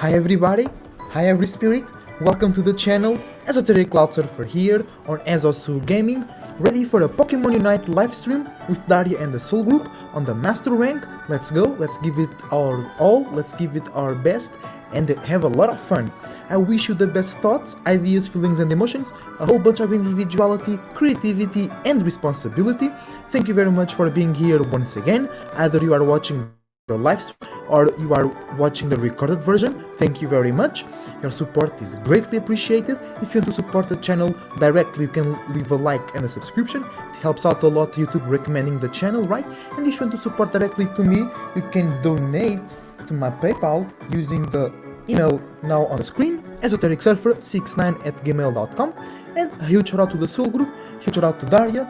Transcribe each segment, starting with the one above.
Hi everybody, hi every spirit, welcome to the channel, Esoteric Cloud Surfer here on Esosu Gaming, ready for a Pokemon Unite live stream with Daarya and the Soul Group on the Master Rank. Let's go, let's give it our all, let's give it our best and have a lot of fun. I wish you the best thoughts, ideas, feelings and emotions, a whole bunch of individuality, creativity and responsibility. Thank you very much for being here once again, either you are watching the live stream or you are watching the recorded version. Thank you very much. Your support is greatly appreciated. If you want to support the channel directly, you can leave a like and a subscription. It helps out a lot YouTube recommending the channel, right? And if you want to support directly to me, you can donate to my PayPal using the email now on the screen, esotericsurfer69@gmail.com. And a huge shout out to the Soul Group, huge shout out to Daarya.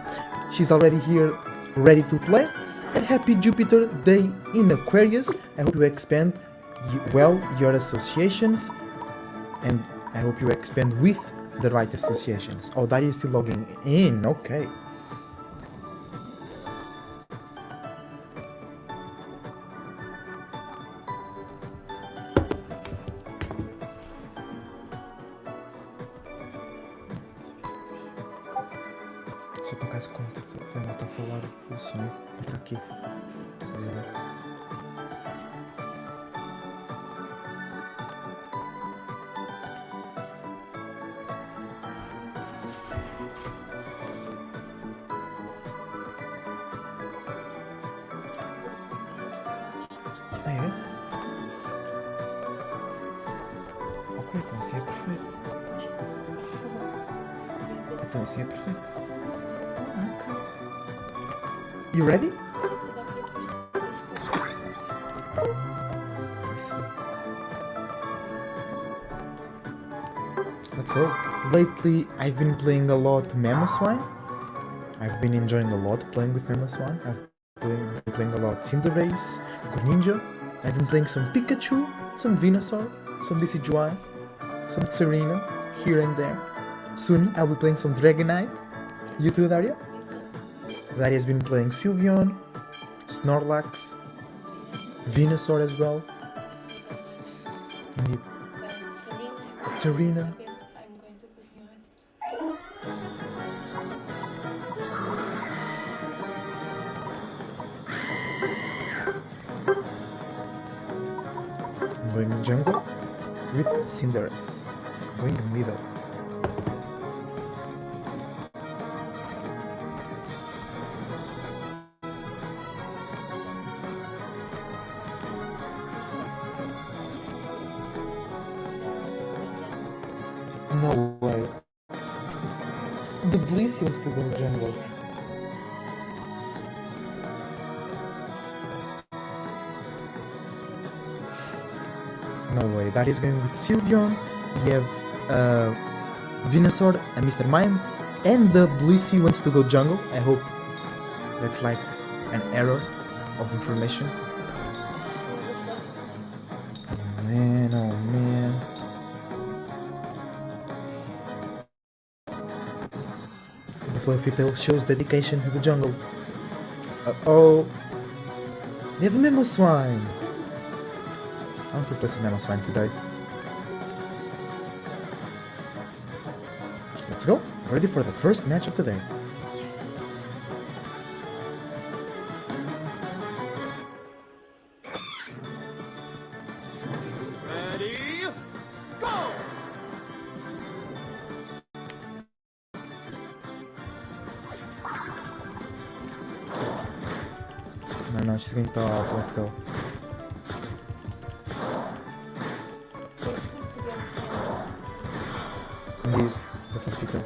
She's already here ready to play. And happy Jupiter Day in Aquarius. I hope you expand well your associations, and I hope you expand with the right associations. Oh, Daarya is still logging in. Okay. Só por acaso como foi não estou a falar o som para aqui. Ah, é? Ok, então assim é perfeito. Então assim é perfeito. Okay. You ready? Let's go. Lately, I've been playing a lot Mamoswine. I've been enjoying a lot playing with Mamoswine. I've been playing a lot Cinderace, Greninja. I've been playing some Pikachu, some Venusaur, some Decidueye, some Serena, here and there. Soon, I'll be playing some Dragonite. You too, Daarya? Daarya's been playing Sylveon, Snorlax, Venusaur as well. Indeed. Serena. I'm going jungle with Cinderace. Going middle. No way. The Blissey was still in the jungle. No way. That is going with Sylveon. We have Venusaur and Mr. Mime. And the Blissey wants to go jungle. I hope that's like an error of information. Oh man, oh man. The Fluffy Tail shows dedication to the jungle. Uh-oh. They have a Mamoswine. I want to play some Mamoswine today. Let's go. Ready for the first match of the day. Ready, go! No, she's going top. Let's go. Indeed, that's a secret.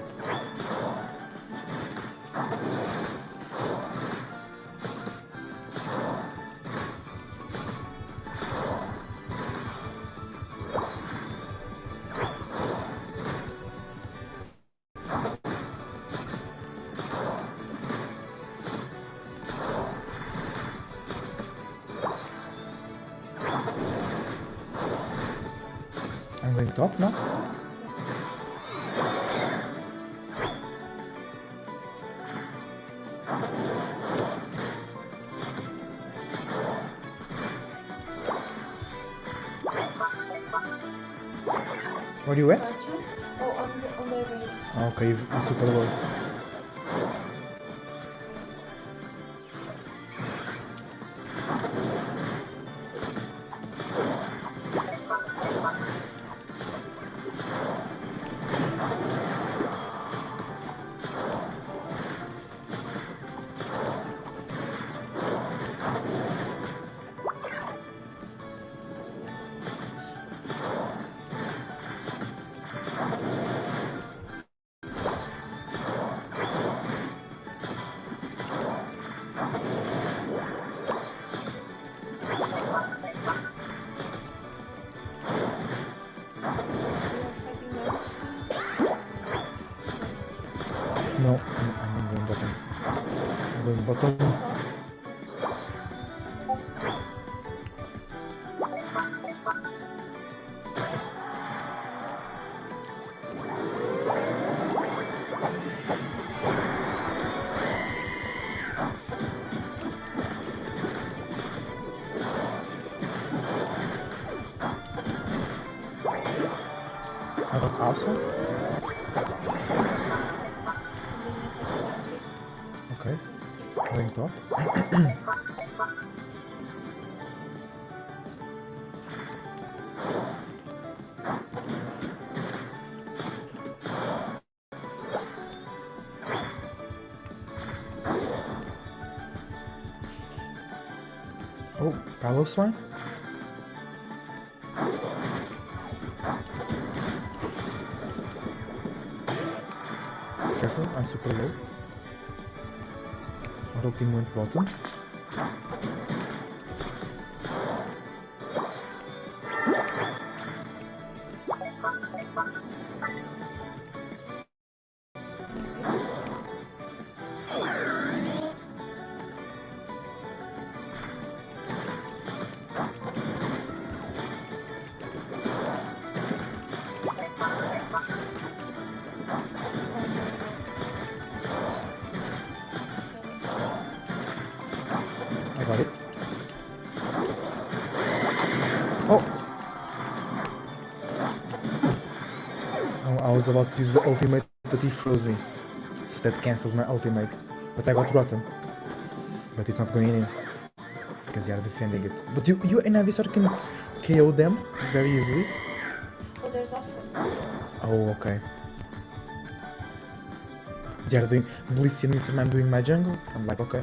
I'm going top now. Where you at? Virtual? Oh, on the race. Okay, you're super low. We are fighting those. No, I'm going bottom. I'm going bottom. I got Alpha. Okay. Going top. Oh, Carlos one. Careful, I'm super low. Our team went bottom. I got it. Oh! Oh, I was about to use the ultimate, but he froze me. So that cancelled my ultimate. But I got rotten. But it's not going in. Because they are defending it. But you and Avisor can KO them very easily. Oh, there's also. Oh, okay. They are doing Blissey and Mr. Man doing my jungle. I'm like, okay.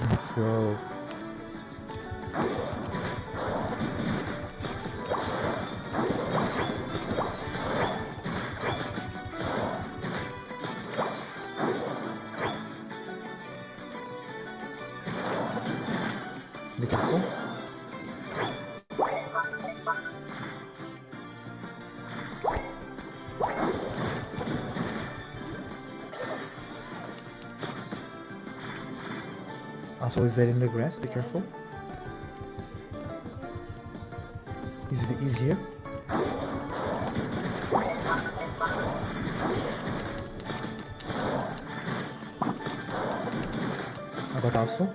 Let's go. Be careful. Also, is there in the grass? Be careful. He's here. I got also.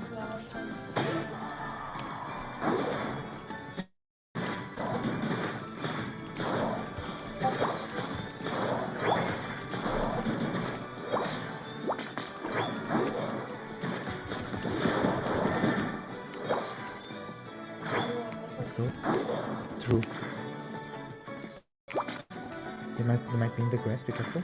Let's go. True. They might be in the grass. Be careful.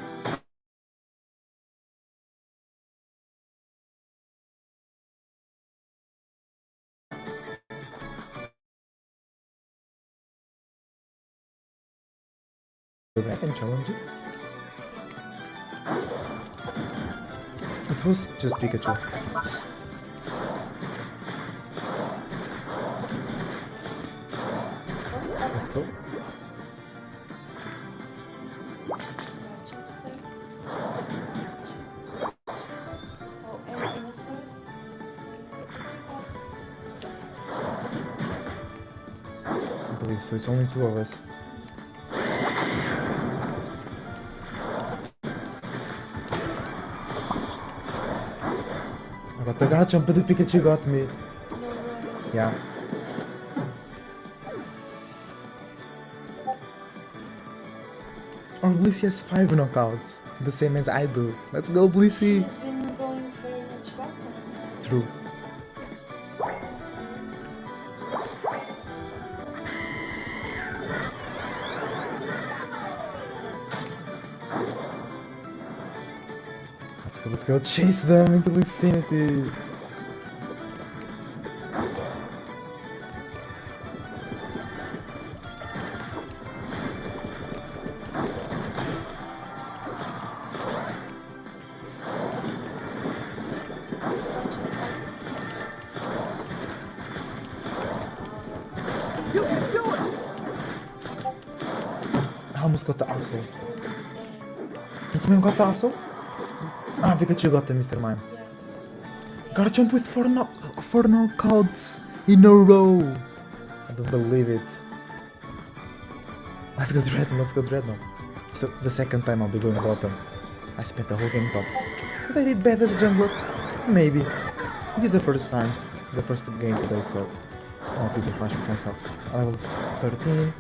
Go back and challenge it. It was just Pikachu. Let's go. so it's only two of us. I got the Garchomp, but the Pikachu got me. No way. Yeah. Or Blissey has 5 knockouts, the same as I do. Let's go, Blissey! She's been going very much better. True. Let's go chase them into infinity! You can do it! I almost got the Axel. You também got the Axel? Ah, Pikachu got the Mr. Mime. Garchomp with 4 knockouts in a row! I don't believe it. Let's go Dreadnought. It's the second time I'll be going bottom. I spent the whole game top. But I did bad as a jungler. Maybe. It is the first time. The first game today, so I'll keep the flash with myself. Level 13.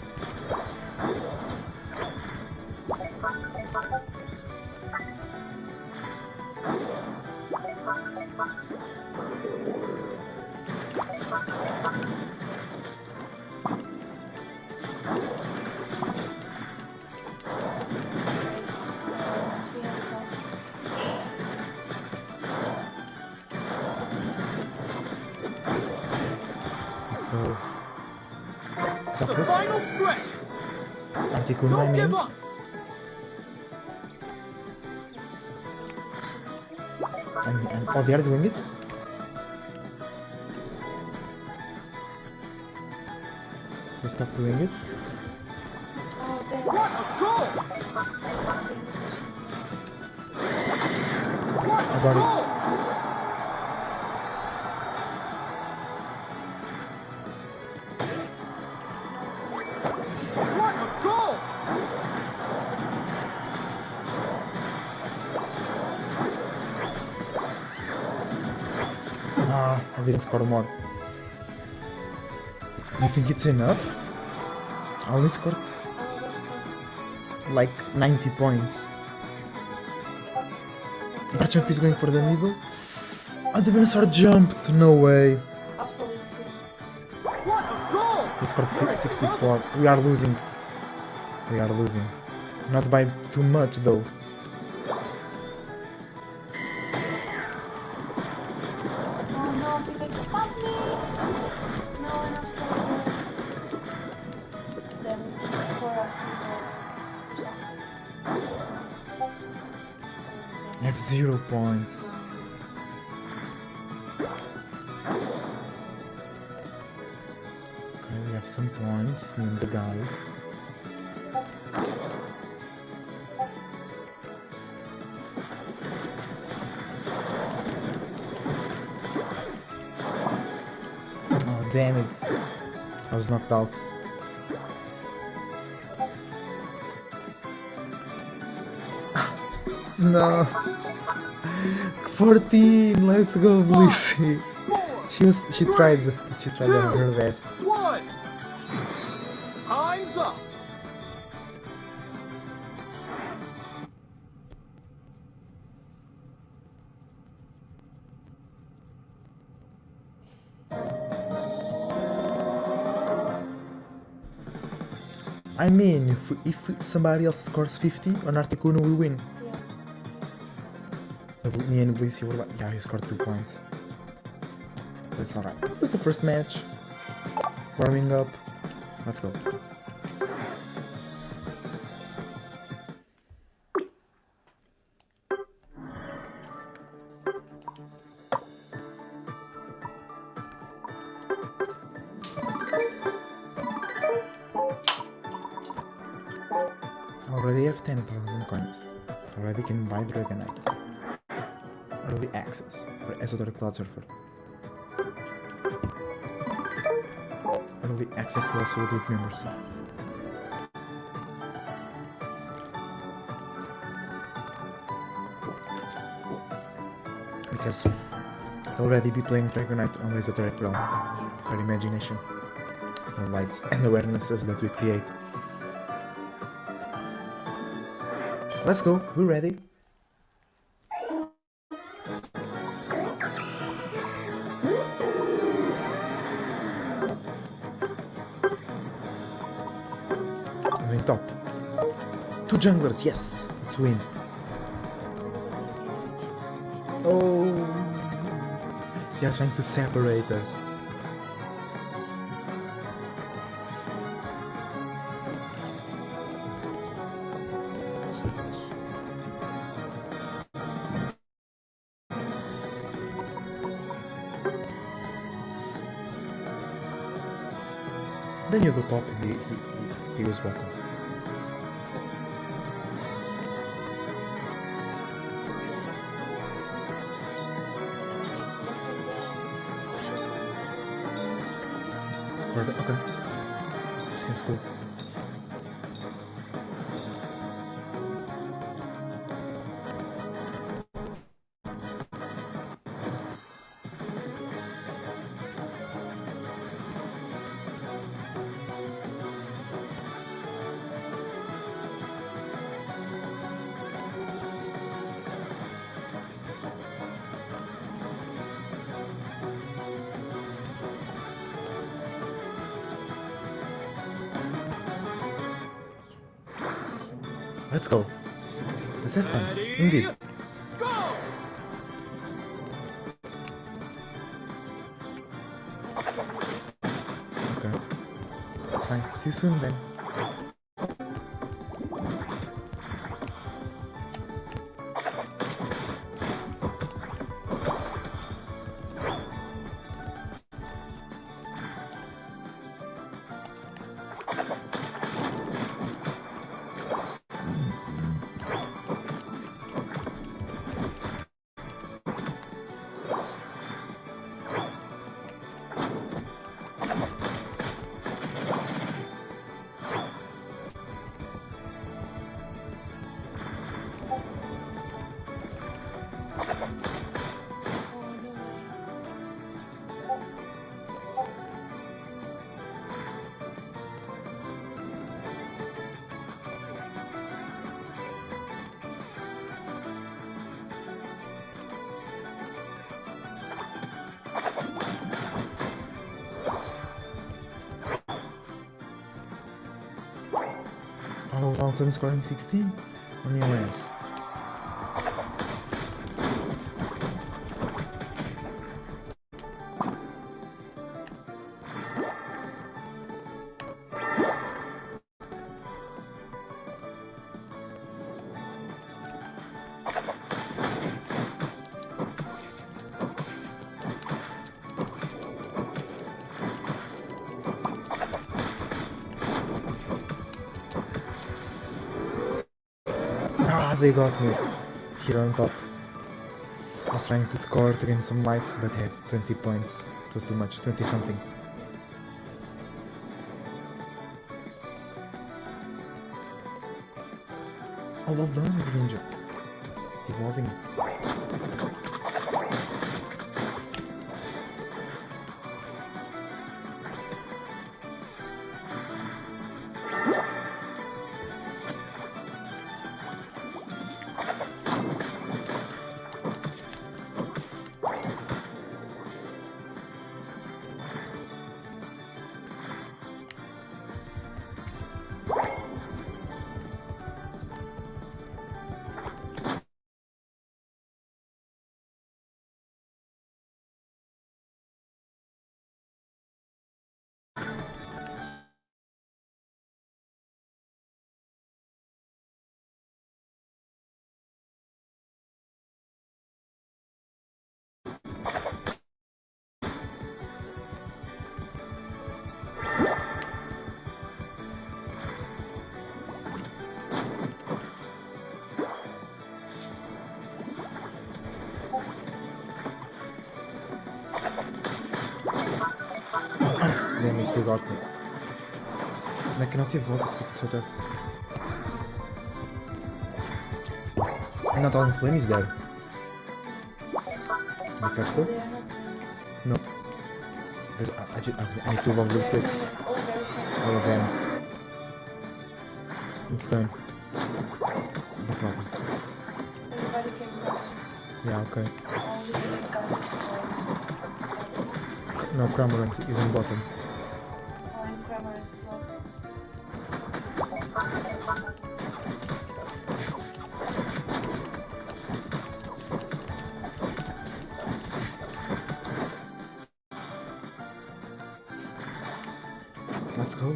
The final stretch! Articuno, I Don't mean. give up! Oh, they are doing it? They stop doing it? Oh, there. What a goal! What I a got it. goal! What a goal! Ah, I didn't score more. Do you think it's enough? I only scored like 90 points. Garchomp is going for the middle. Oh, the Venusaur jumped! No way. Absolutely. What a goal! He scored 64. We are losing. We are losing. Not by too much though. Oh no, Pikachu, stop me! No, I'm so sorry. Then we can score after I have 0 points. Okay, we have some points, me and the guys. Oh, damn it. I was knocked out. No. 14. Let's go, Blissey. She tried her best. One! Time's up! I mean, if somebody else scores 50 on Articuno, we win. Yeah. But me and Blissey were like, yeah, he scored 2 points. That's alright. It was the first match. Warming up. Let's go. Already have 10,000 coins. Already can buy Dragonite. Early access for Esoteric Cloud Surfer. early access to also group members. Because already be playing Dragonite on the esoteric realm, our imagination, the lights and awarenesses that we create. Let's go, we're ready. Moving top. 2 junglers, yes, let's win. Oh, they're trying to separate us. Then you go top and he goes bottom. Okay. Seems cool. Let's go. Let's have fun. Indeed. Go! Okay. That's fine. See you soon then. Oh, Thompson scoring 16 on your ass. Ah, they got me here on top. I was trying to score to gain some life, but I had 20 points. It was too much, 20 something. Oh, well done, Ninja. Evolving. Damn it, they got me. And I cannot evolve, it's so tough. And not all flame is there. Be careful. They are not. No. I need to evolve real quick. Oh, very fast. All of them. It's done. No problem. Everybody can come. Yeah, okay. Only they come. No, Cramorant is on bottom. Oh, and Kramer as well. Let's go.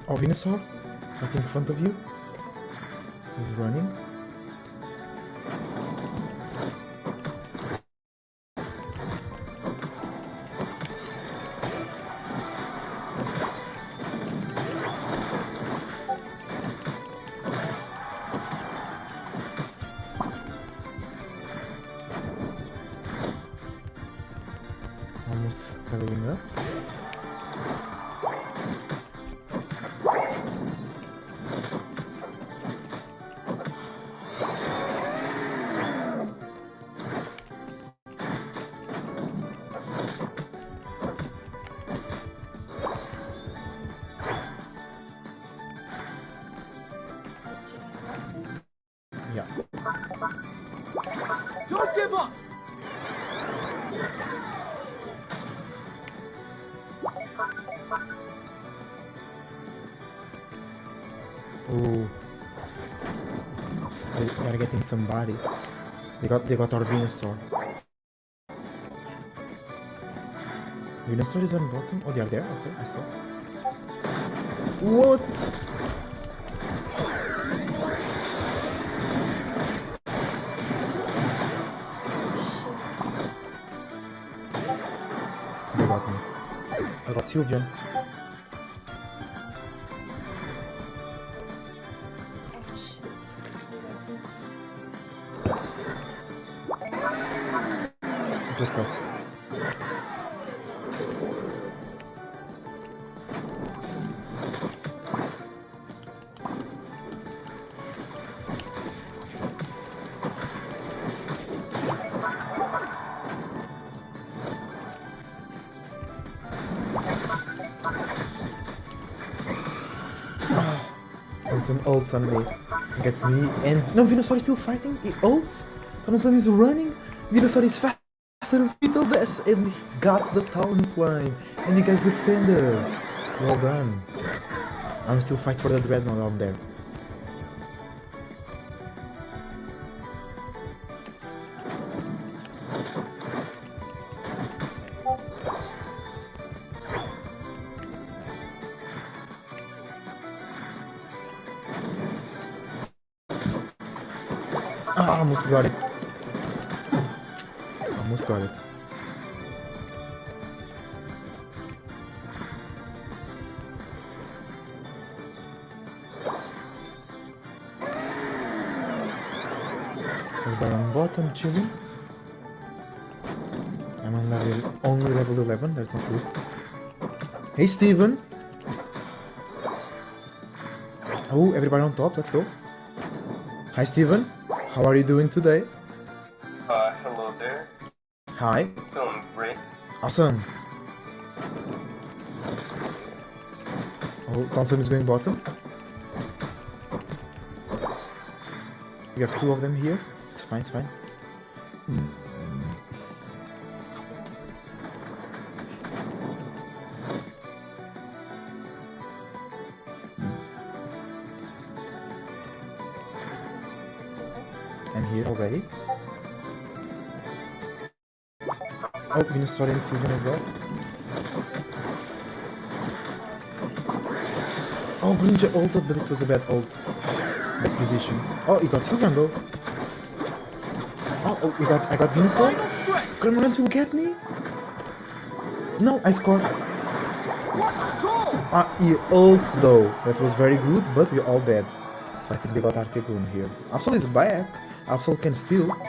Oh, Venusaur, right in front of you. He's running. Almost leveling up. Yeah. Don't give up! Ooh. They are getting somebody. They got our Venusaur. Venusaur is on bottom. Oh, they are there. Okay, I saw. What? They got me. I got Sylveon. Oh, shit. It was tough. An ults on me. Gets me and no, Venusaur is still fighting. He ults. Talonflame is running. Venusaur is faster than Beetle Dash and he got the Talonflame. And you guys defended. Well done. I'm still fighting for the Dreadnought out there. Ah, almost got it. Almost got it. Everybody on bottom chilling. I'm on only level 11, that's not good. Hey Steven! Oh, everybody on top, let's go. Hi Steven, how are you doing today? Hello there. Hi. Doing great. Awesome. Oh, Talonflame is going bottom. We have two of them here. It's fine, it's fine. I'm here already. Oh, Venusaur and Sylveon as well. Oh, Greninja ulted, but it was a bad ult. Bad position. Oh, you got Sylveon though. Oh, I got Venusaur. Final stretch! Cramorant will get me. No, I scored. What a goal! He ults though. That was very good, but we're all dead. So I think they got Artigun here. Absol is back. Absol can steal. Okay,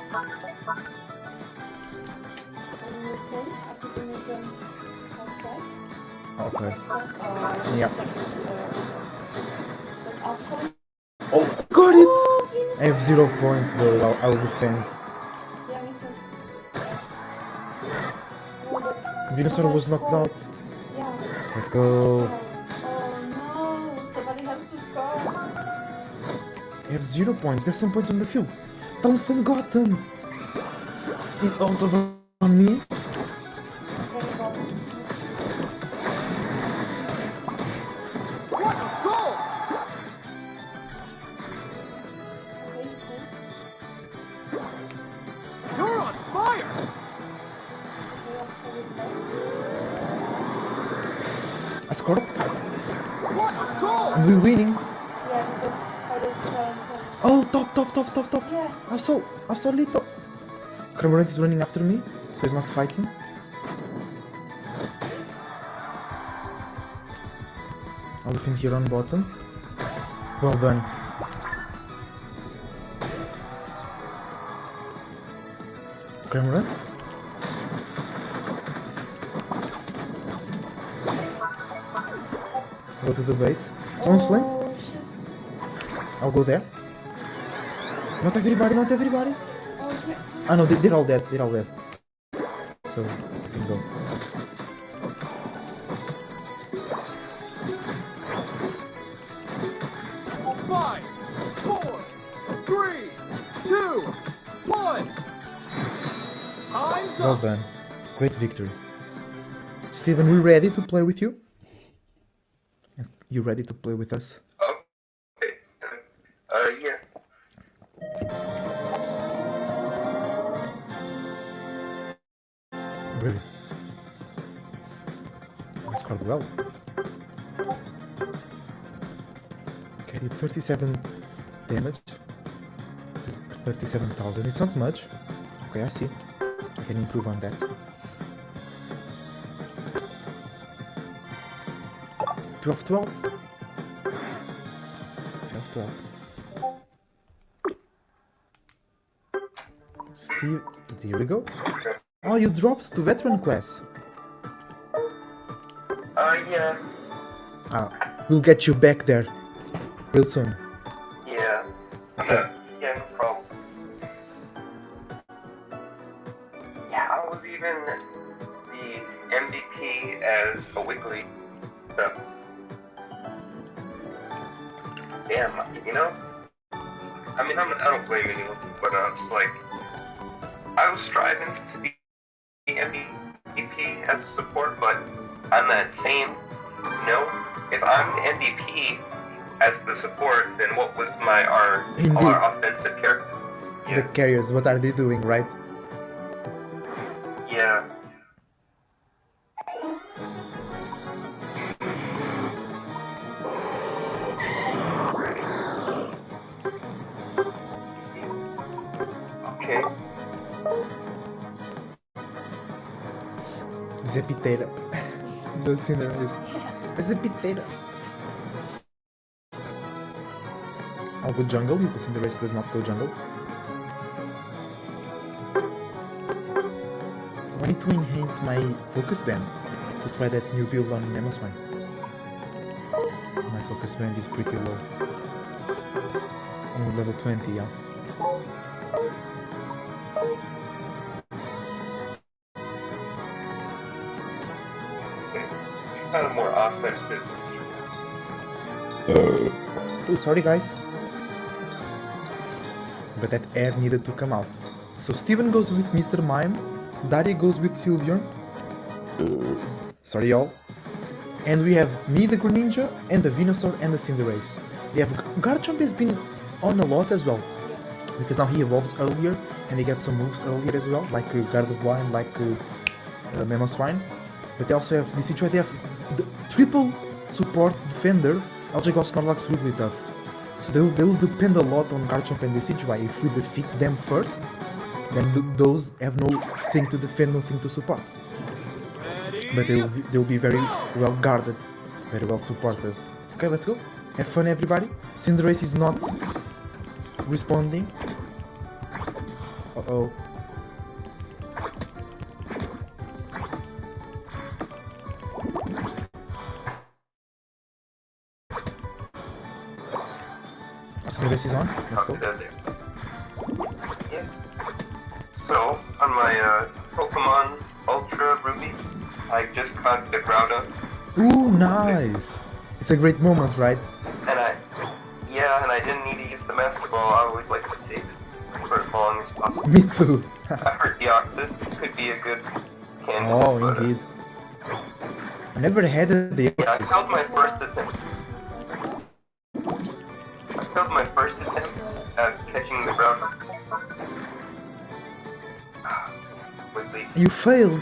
everything is okay. Okay. So, Yeah. but also, Oh, got it! Venus. I have 0 points though. I'll defend. Yeah, me too. Oh, but Venusaur was knocked out. yeah. Let's go. Oh no, somebody has to score. I have 0 points. There's some points on the field. Talonflame got them. He ulted on me. Very well. What a goal! Okay, okay. You're on fire! Okay, also with that. I scored. What a goal! And we're winning. Yeah, because others are in touch. Oh, top. Yeah. Absolutely. Cramorant is running after me, so he's not fighting. I'll defend here on bottom. Well done. Cramorant. Go to the base. Talonflame. Oh shit. I'll go there. Not everybody. Oh shit. Ah no, they're all dead. So, you can go. Five, four, three, two, one. Time's Well up. done. Great victory. Steven, we ready to play with you? You ready to play with us? Okay. Yeah. Really? I scored well. Okay, did 37 damage. 37,000. It's not much. Okay, I see. I can improve on that. 12. Steve, here we go. Oh, you dropped to veteran class. Yeah. We'll get you back there real soon. Yeah. Yeah, no problem. Yeah, I was even the MVP as a weekly. So. Damn, you know? I mean, I don't blame anyone, but I'm just like, I was striving to be the MVP as a support, but on that same note, if I'm the MVP as the support, then what was our offensive character? The carriers, what are they doing, right? Yeah. Okay. Zepiteira. The sinner is Zepiteira. I'll go jungle if the Cinderace does not go jungle. I need to enhance my focus band to try that new build on Mamoswine. My focus band is pretty low. Only level 20, yeah. Kind of more offensive. Oh, sorry guys. But that air needed to come out. So Steven goes with Mr. Mime, Daarya goes with Sylveon. Sorry y'all. And we have me, the Greninja, and the Venusaur and the Cinderace. We have Garchomp has been on a lot as well. Because now he evolves earlier and he gets some moves earlier as well, like Gardevoir and like Mamoswine. But they also have this situation, they have the triple support defender. Algegos Snorlax will be tough. So they will depend a lot on Garchomp and Decidueye. If we defeat them first, then those have no thing to defend, nothing to support. Ready? but they'll be very well guarded, very well supported. Okay, let's go. Have fun, everybody. Cinderace is not responding. Uh-oh. Cinderace is on. Let's go. Yeah. So, on my Pokemon Ultra Ruby, I just caught the Groudon, Ooh, nice. It's a great moment, right? and I didn't need to use the Master Ball. I always like to save it for as long as possible. Me too. I heard the Octus could be a good candidate. Oh, but, indeed. I never had the Yeah, I failed my first attempt. At catching the Groudon. Quickly. You failed.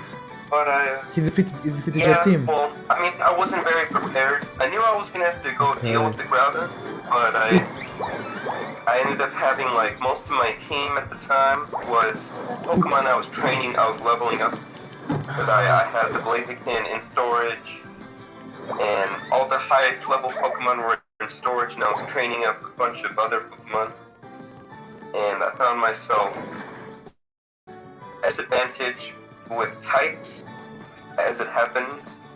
But He defeated your yeah, team. well, I mean, I wasn't very prepared. I knew I was gonna have to go deal with the Groudon, but I ended up having, like, most of my team at the time was Pokemon I was training, I was leveling up. But I had the Blaziken in storage, and all the highest level Pokemon were in storage, and I was training up a bunch of other Pokemon. And I found myself at disadvantage with types, as it happened.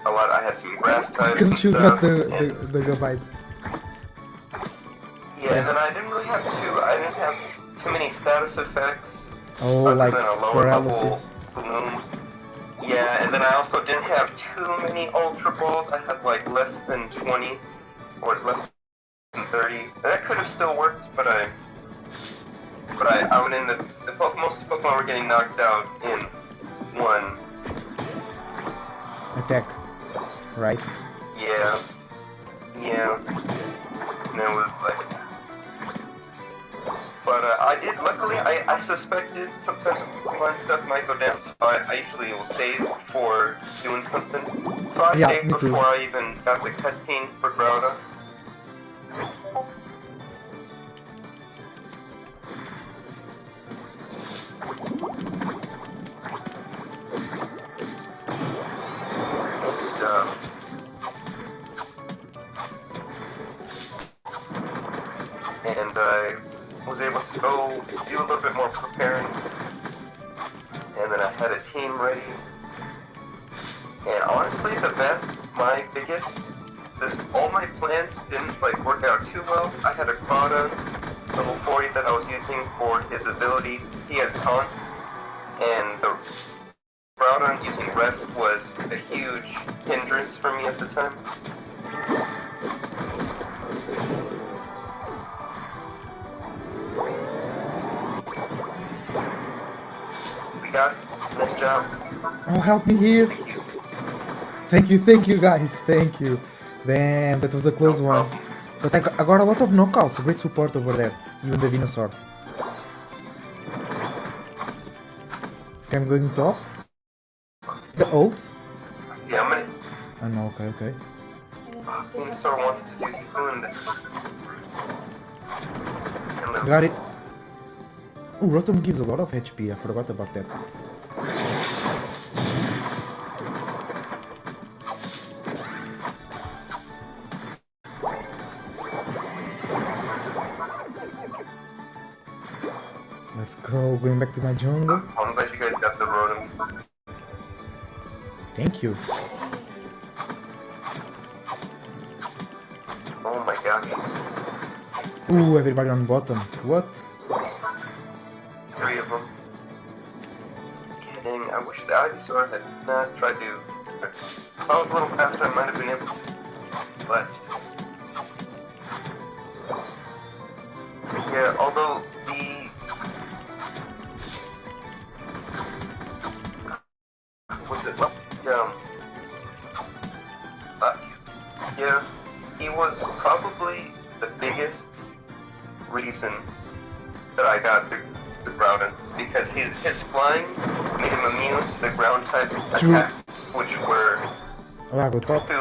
I had some grass types and Couldn't you stuff. got and- the Gabite? Yeah, and then I didn't have too many status effects. Oh, other like than a lower level paralysis. bloom. Yeah, and then I also didn't have too many Ultra Balls. I had like less than 20, or less than 30. That could have still worked, but I went in most of the Pokemon were getting knocked out in one. Attack, right? Yeah. And it was like, but luckily, I suspected sometimes Pokemon stuff might go down, so I usually will save before doing something. So I Yeah, saved me too. before I even got the cutscene for Groudon. And I was able to go do a little bit more preparing, and then I had a team ready. And honestly, all my plans didn't like work out too well. I had a Groudon level 40 that I was using for his ability. He had Taunt, and the Groudon using Rest was a huge hindrance for me at the time. We got it. Nice job. Oh, help me here. Thank you. Thank you guys, thank you. Damn, that was a close No one. problem. But I got a lot of knockouts, great support over there, even the Venusaur. Okay, I'm going top. The ult? Yeah, I'm gonna. Oh no, okay. Venusaur wants to do Wound. And then Got it. Oh, Rotom gives a lot of HP, I forgot about that. Let's go, going back to my jungle. I'm glad you guys got the Rotom. Thank you. Oh my gosh. Ooh, everybody on bottom. What? 3 of them. Kidding. I wish the Ivysaur had not tried to. If I was a little faster, I might have been able to. But. Yeah, although the. Was it? Yeah, he was probably the biggest reason that I got the Groudon, because his flying made him immune to the ground type True. attacks, which were Oh, I go top? 2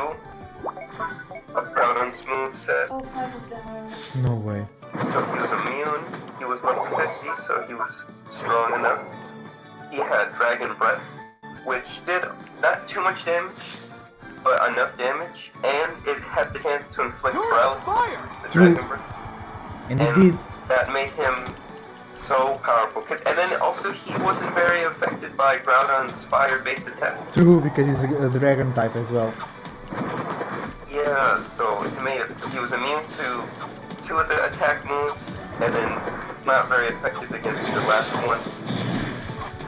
of Groudon's moveset. Oh, 5 of them are. No way. So he was immune, he was level 50, so he was strong enough. He had Dragon Breath, which did not too much damage, but enough damage, and it had the chance to inflict You're on paralysis. fire! The True. Dragon Breath. And it did. That made him so powerful. And then also he wasn't very affected by Groudon's fire-based attack. True, because he's a dragon type as well. Yeah, so he was immune to two of the attack moves, and then not very effective against the last one.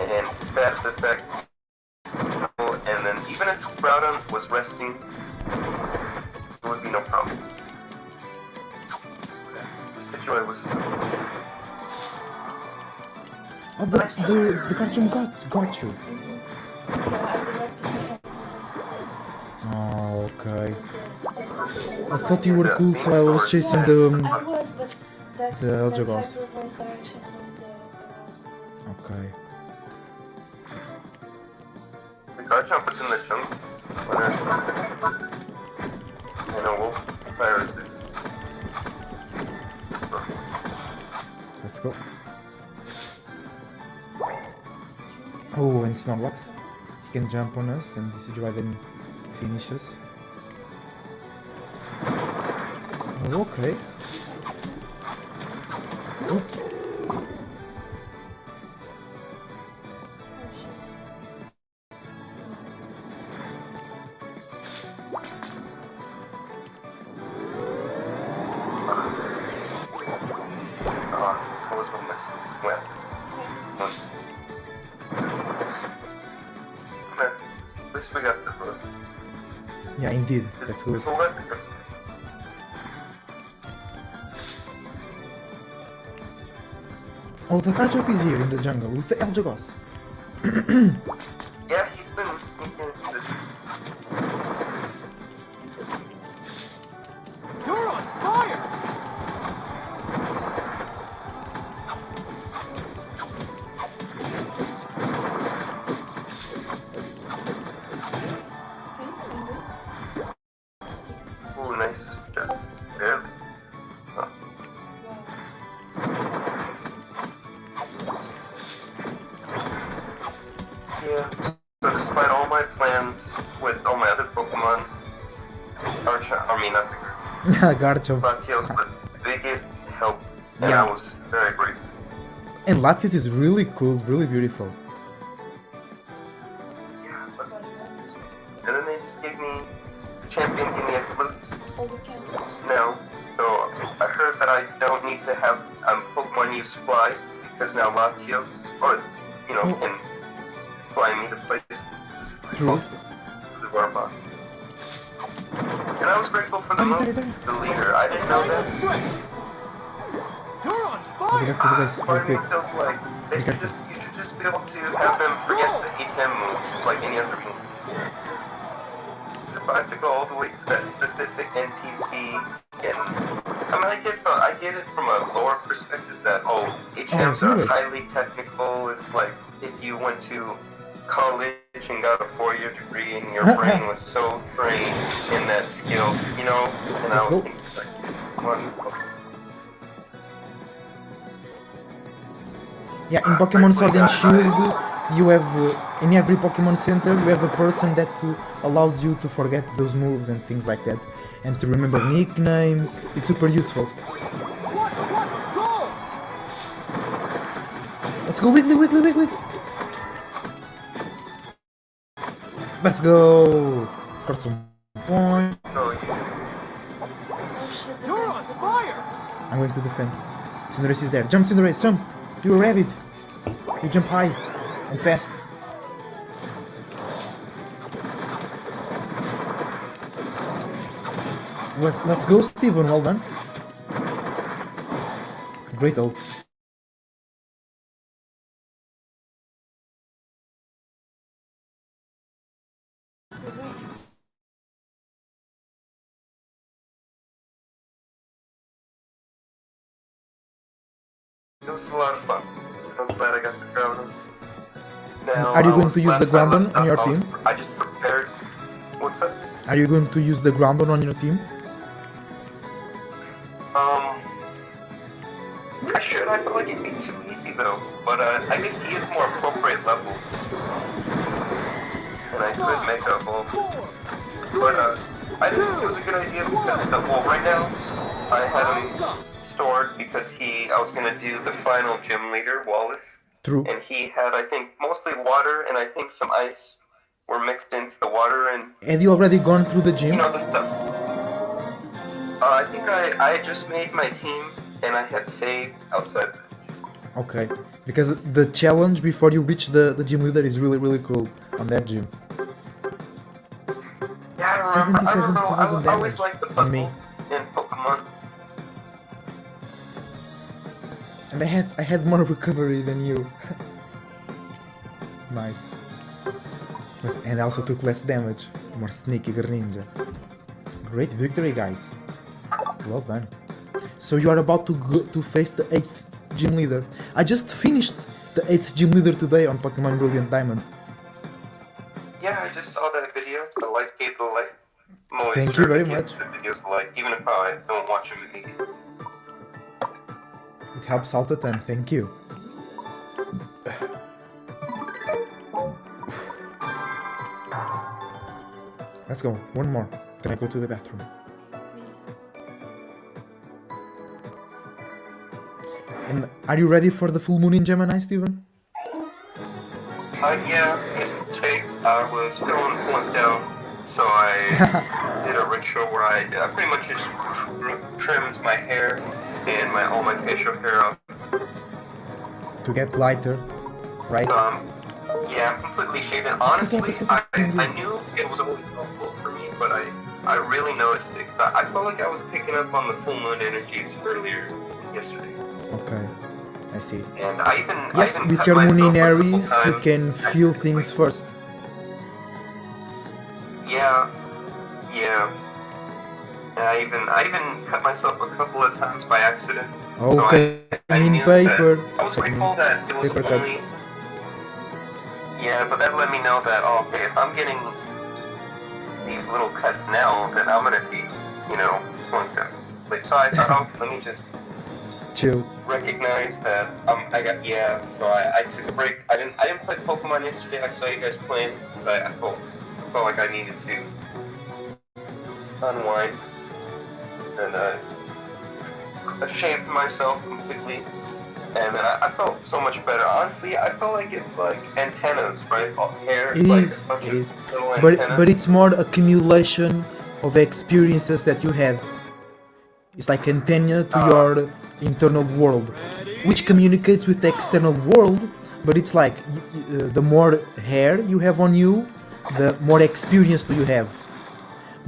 And status effect. And then even if Groudon was resting, there would be no problem. The situation was... Oh, the cartoon got you. Oh, okay. I thought you were cool, so I was chasing I was, but the Eldegoss. hyper voice direction was the... Okay. The Garchomp was in the jungle. And a wolf fire is... Let's go. Oh, and Snorlax. He can jump on us, and this is why then finish us. Oh, okay. Oops. I was gonna miss. Well. At least we got this one. Yeah, indeed. That's good. Oh, the Garchomp is here in the jungle with the Eldegoss. Yeah, he's been sneaking into this. You're on fire! Ooh, nice. Barely. Oh. Yeah. So despite all my plans with all my other Pokemon, not the Garchomp. Latios was the biggest help, and Yeah. I was very grateful. And Latios is really cool, really beautiful. Yeah, but... And then they just gave me the champion, gave me a flute. No. So I heard that I don't need to have Pokemon use fly because now Latios, or can fly me to places. True. The Warboss. And I was grateful for the move, the leader. I didn't know that. Stretch! You're on Okay, fire! back to the base, real Part of me quick. feels like Be careful. you should just be able to have them forget the ATM moves like any other move. If I have to go all the way to that specific NPC, and I get it from a lore perspective that ATMs are serious? highly technical. It's like if you went to college and got a 4-year degree and your brain was so trained in that skill, and I was thinking like, wonderful. Yeah, in Pokemon Sword and Shield, you have, in every Pokemon Center, you have a person that allows you to forget those moves and things like that. And to remember nicknames, it's super useful. What? Go! Let's go, Wiggly! Let's go! Score some points. So, You're on fire! I'm going to defend. Cinderace is there. Jump, Cinderace, jump! You're a rabbit! You jump high and fast. Let's go, Steven. Well done. Great ult. it was a lot of fun. I'm glad I got to grab them. Now, Are you going to use the Groundon on your team? I just prepared. What's that? Are you going to use the Groundon on your team? I should. I feel like it'd be too easy though. But I think he is more appropriate level. and I could make a evolve. But I think it was a good idea because well, right now I had him stored because I was gonna do the final gym leader, Wallace. True. And he had, I think, mostly water and I think some ice were mixed into the water and Have you already gone through the you gym? know the stuff. I think I just made my team and I had saved outside. Okay, because the challenge before you reach the gym leader is really cool on that gym. Yeah, I remember. 77,000 I always liked the on me. puzzle in Pokemon. And I had more recovery than you. Nice. And I also took less damage. More sneaky Greninja. Great victory, guys. Well done. So you are about to go to face the 8th gym leader. I just finished the 8th gym leader today on Pokemon Brilliant Diamond. Yeah, I just saw that video. The light gave the light. I'm always Thank sure you very to give much. The videos a like, even if I don't watch them immediately. It helps out a ton, thank you. Let's go, one more. Then I go to the bathroom. And are you ready for the full moon in Gemini, Steven? Yeah, yesterday I was feeling flunked out, so I did a ritual where I pretty much just trimmed my hair and all my facial hair off. To get lighter, right? Yeah, I'm completely shaven. Honestly, I knew it was always helpful for me, but I really noticed it. I felt like I was picking up on the full moon energies earlier yesterday. Okay, I see. And I even Yes, with cut your moon in myself a couple Aries, you times. can feel things first. Yeah. And I even cut myself a couple of times by accident. Okay, So I in knew paper. that- I was grateful that it was Paper cuts. only. Yeah, but that let me know that okay, if I'm getting these little cuts now, then I'm gonna be, flunked out. Like so, I thought, oh, let me just Chill. recognize that I got So I took a break. I didn't play Pokemon yesterday. I saw you guys playing because I felt like I needed to unwind and I shaved myself completely and then I felt so much better. Honestly, I felt like it's like antennas, right? Hair It like is, a bunch it of is. little antennas. But it's more accumulation of experiences that you had. It's like antenna to your internal world, which communicates with the external world. But it's like the more hair you have on you, the more experience do you have.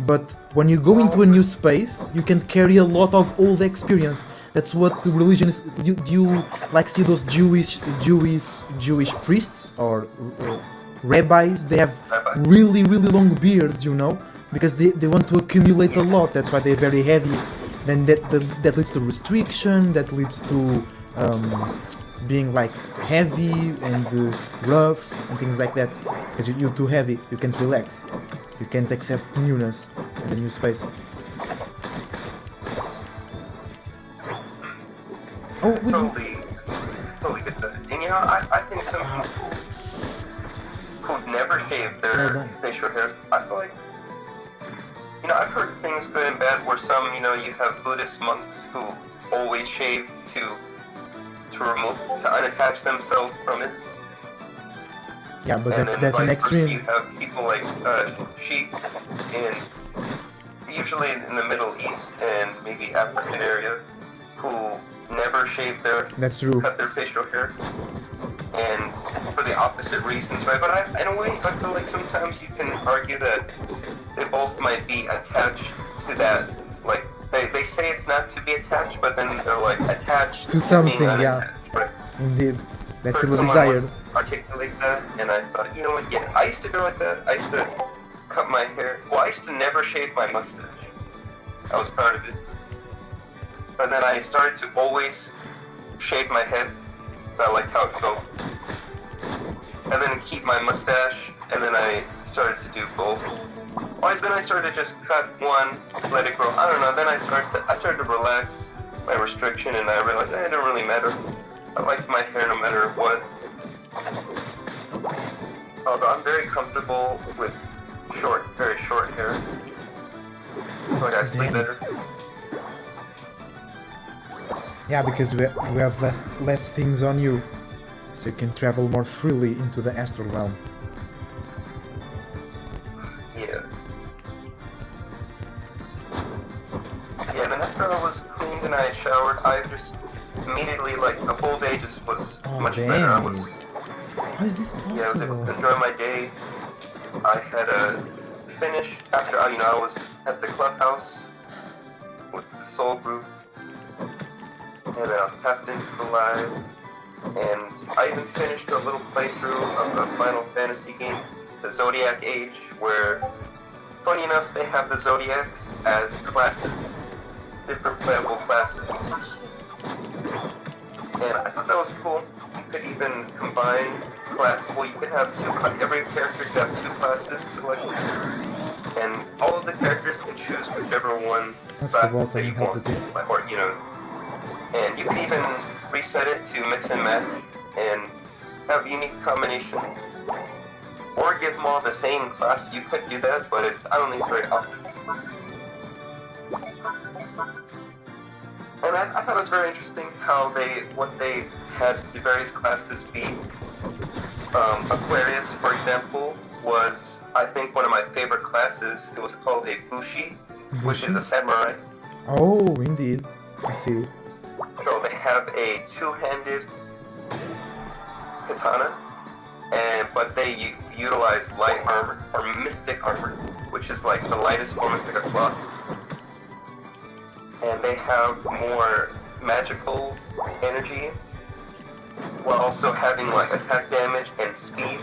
But when you go into a new space, you can carry a lot of old experience. That's what the religion is. Do you like see those Jewish priests or rabbis? They have really long beards, because they want to accumulate a lot. That's why they're very heavy. Then that leads to restriction. That leads to being like heavy and rough and things like that. Because you're too heavy, you can't relax. You can't accept newness in the new space. Oh, Totally get that. And I think some people who never shave their facial hair, I feel like, I've heard things good and bad where some, you have Buddhist monks who always shave to unattach themselves from it. Yeah, but And that's then an vice extreme. versa, you have people like sheep usually in the Middle East and maybe African area who never shave That's true. cut their facial hair, and for the opposite reasons, right? But in a way, I feel like sometimes you can argue that they both might be attached to that. Like they say it's not to be attached, but then they're like attached To being something, yeah. unattached, right? Indeed, that's Heard the someone desire. once articulate that, and I thought, you know what? Yeah, I used to go like that. I used to cut my hair. Well, I used to never shave my mustache. I was proud of it. But then I started to always shave my head. I liked how it felt. And then keep my mustache, and then I started to do both. Then I started to just cut one, let it grow. I don't know. Then I started to relax my restriction, and I realized it didn't really matter. I liked my hair no matter what. Although I'm very comfortable with very short hair. Like I sleep Damn it. better. Yeah, because we have less things on you, so you can travel more freely into the astral realm. Yeah. Yeah, and then after I was cleaned and I showered, I just immediately, like, the whole day just was much better. I was, How is this yeah, I was able possible? to enjoy my day. I had finished after, I was at the clubhouse with the TheSoulGroup, and then I was tapped into the live, and I even finished a little playthrough of the Final Fantasy game, the Zodiac Age, where, funny enough, they have the Zodiacs as classes, different playable classes. And I thought that was cool. You could even combine you could have every character could have 2 classes selected, and all of the characters can choose whichever one class that you want, or and you can even reset it to mix and match and have unique combinations, or give them all the same class. You could do that, but I don't think it's very often. And I thought it was very interesting how what they had the various classes be. Aquarius, for example, was, I think, one of my favorite classes. It was called a Bushi, which is a samurai. Oh, indeed. I see. So they have a 2-handed katana, but they utilize light armor, or mystic armor, which is like the lightest form of a cloth. And they have more magical energy, while also having like attack damage and speed.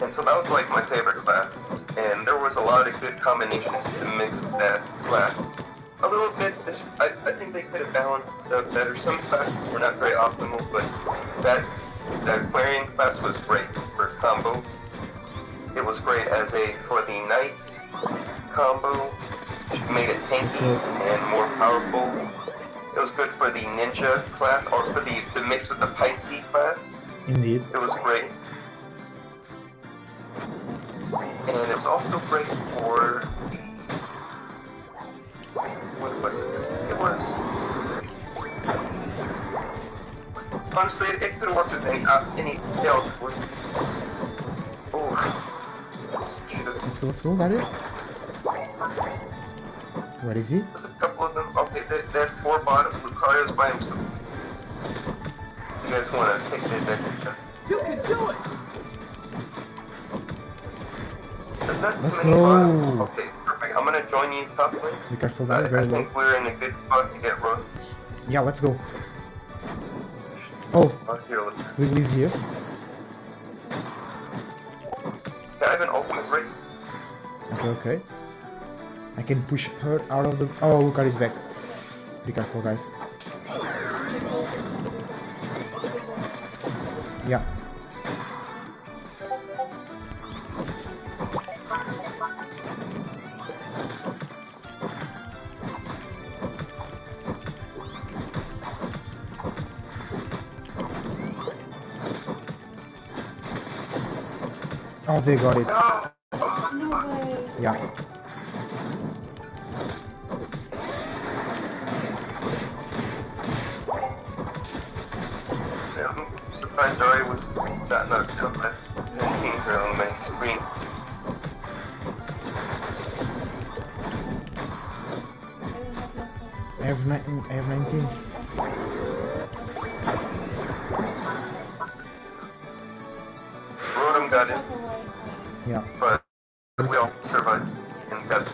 And so that was like my favorite class. And there was a lot of good combinations to mix with that class. A little bit, I think they could have balanced out better. Some classes were not very optimal, but that Aquarian class was great for combo. It was great for the Knight combo, which made it tanky and more powerful. It was good for the Ninja class, or to mix with the Pisces class. Indeed. It was great. And it was also great for what was it? It was honestly it could have worked with any else. Oh, Jesus. Let's go, Daarya. What is he? There's a couple of them. Okay, they had 4 bottoms. Lucario's by himself. You guys want to take the next shot? You can do it! Let's go. Okay, perfect. I'm gonna join you top lane. Be careful, I very low. think we're in a good spot to get run. Yeah, let's go. Oh, Here, let's. Wiggly's here. Can I have an ultimate race? Okay. I can push her out of the... Oh, Lucario's back. Be careful, guys. Yeah. Oh, they got it. No way. Yeah. I'm surprised Daarya was that not so bad. I've seen her on my screen. I have 19. Rodham got it, Yeah. but we all survived and got it.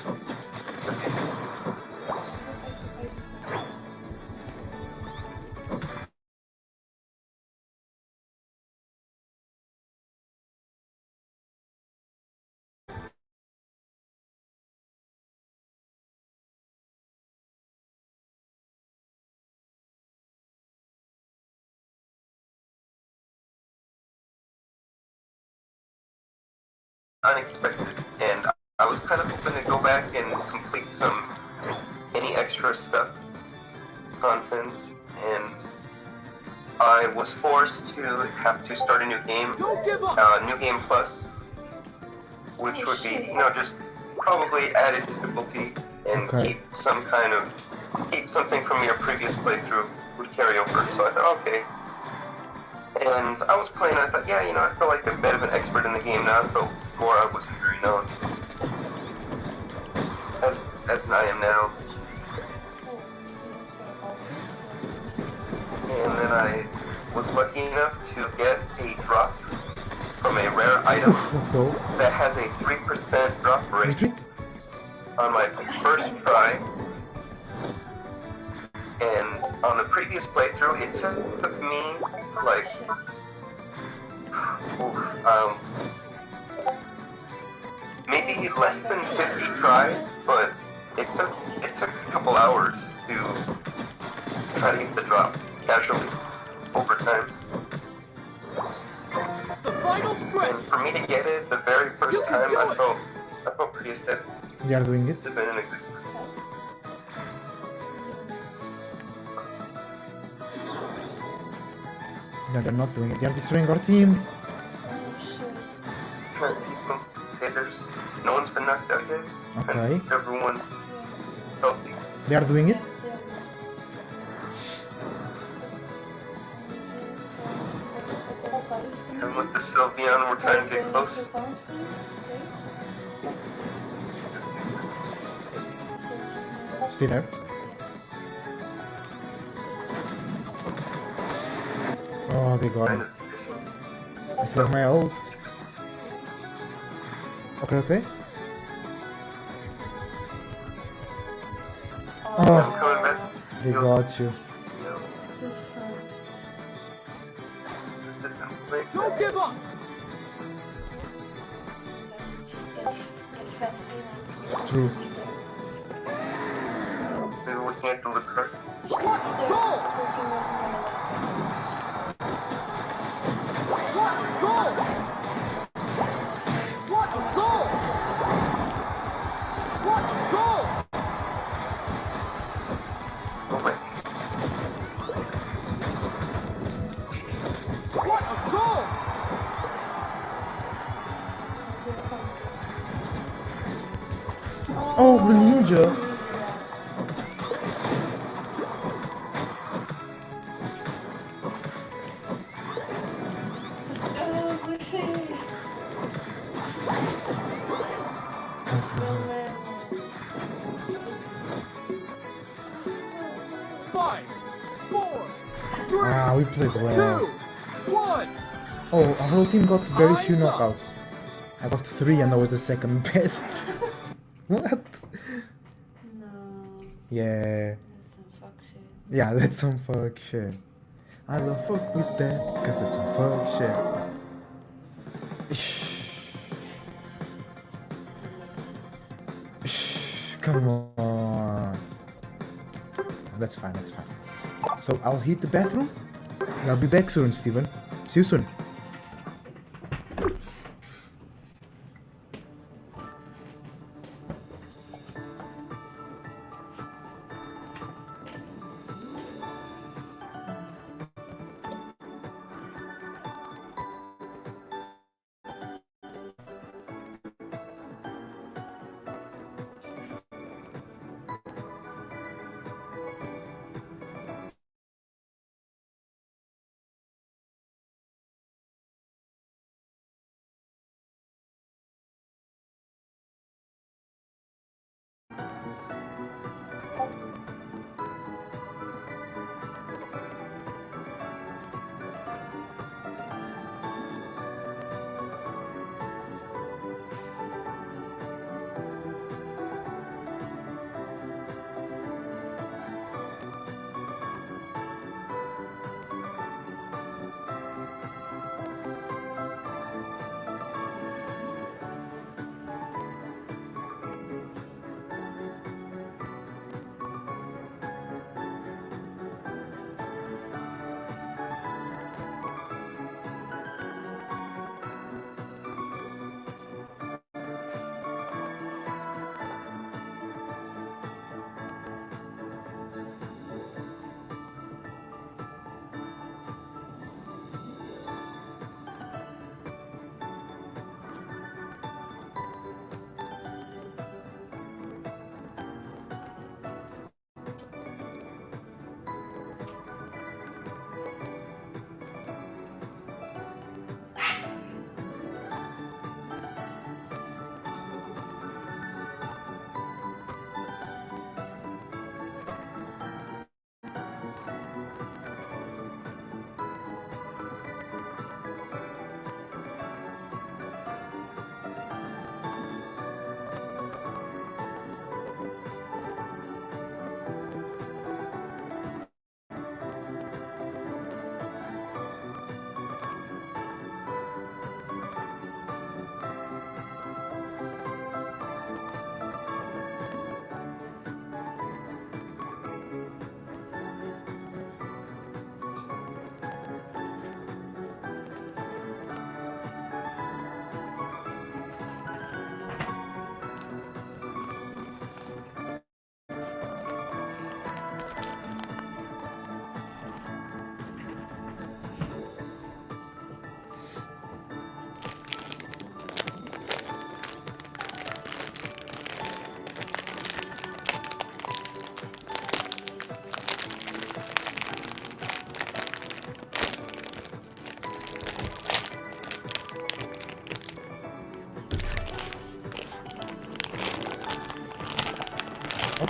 Unexpected, and I was kind of hoping to go back and complete any extra stuff, content, and I was forced to have to start a new game, Don't give up! New Game Plus, which would be, just probably added difficulty and Okay. keep something from your previous playthrough would carry over. So I thought, okay. And I was playing, I thought, I feel like a bit of an expert in the game now, so before I wasn't very known. As I am now. And then I was lucky enough to get a drop from a rare item Let's go. that has a 3% drop rate Retreat. on my first try. And on the previous playthrough, it took me like maybe less than 50 tries, but it took a couple hours to try to get the drop casually over time. The final And stretch! for me to get it the very first time, I felt pretty ecstatic. They are doing it. It's been an experience. No, they're not doing it. They are destroying our team. No one's been knocked out yet. Okay. And everyone's healthy. They are doing it. And with the Sylveon, we're trying to get close. Stay there. Oh, they got Trying it. to I still have my ult. Okay. I'm Oh, coming back. they got you. Don't give up! True. Maybe we can't do the card. What a goal! What a goal! What a goal! What a goal! Oh my. What a goal! Oh, the ninja. Let's go. 5, 4, 3, Ah, we played 2, well. 1! Oh, our whole team got very few knockouts. I got 3 and I was the second best. What? No, Yeah. that's some fuck shit. Yeah, that's some fuck shit. I don't fuck with that, cause that's some fuck shit. Shh. Shh. Come on. That's fine. So I'll hit the bathroom and I'll be back soon, Steven. See you soon.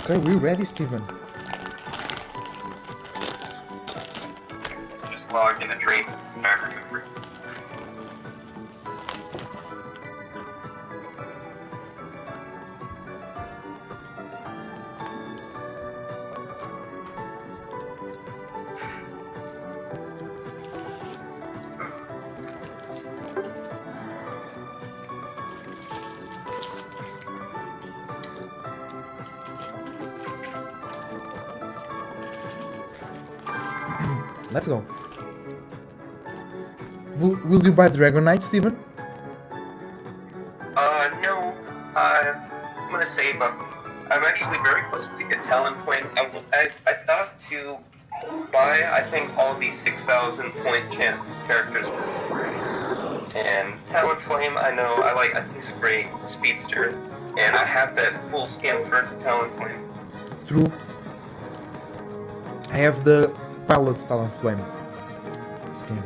Okay, we're ready, Steven. Just logged in a dream. I remember. Let's go. Will you buy Dragonite, Steven? No. I'm gonna save up. I'm actually very close to get Talonflame. I thought to buy, I think, all these 6,000 point characters. And Talonflame, I think it's a great speedster. And I have that full skin for Talonflame. True. I have the Pilot Talonflame skin.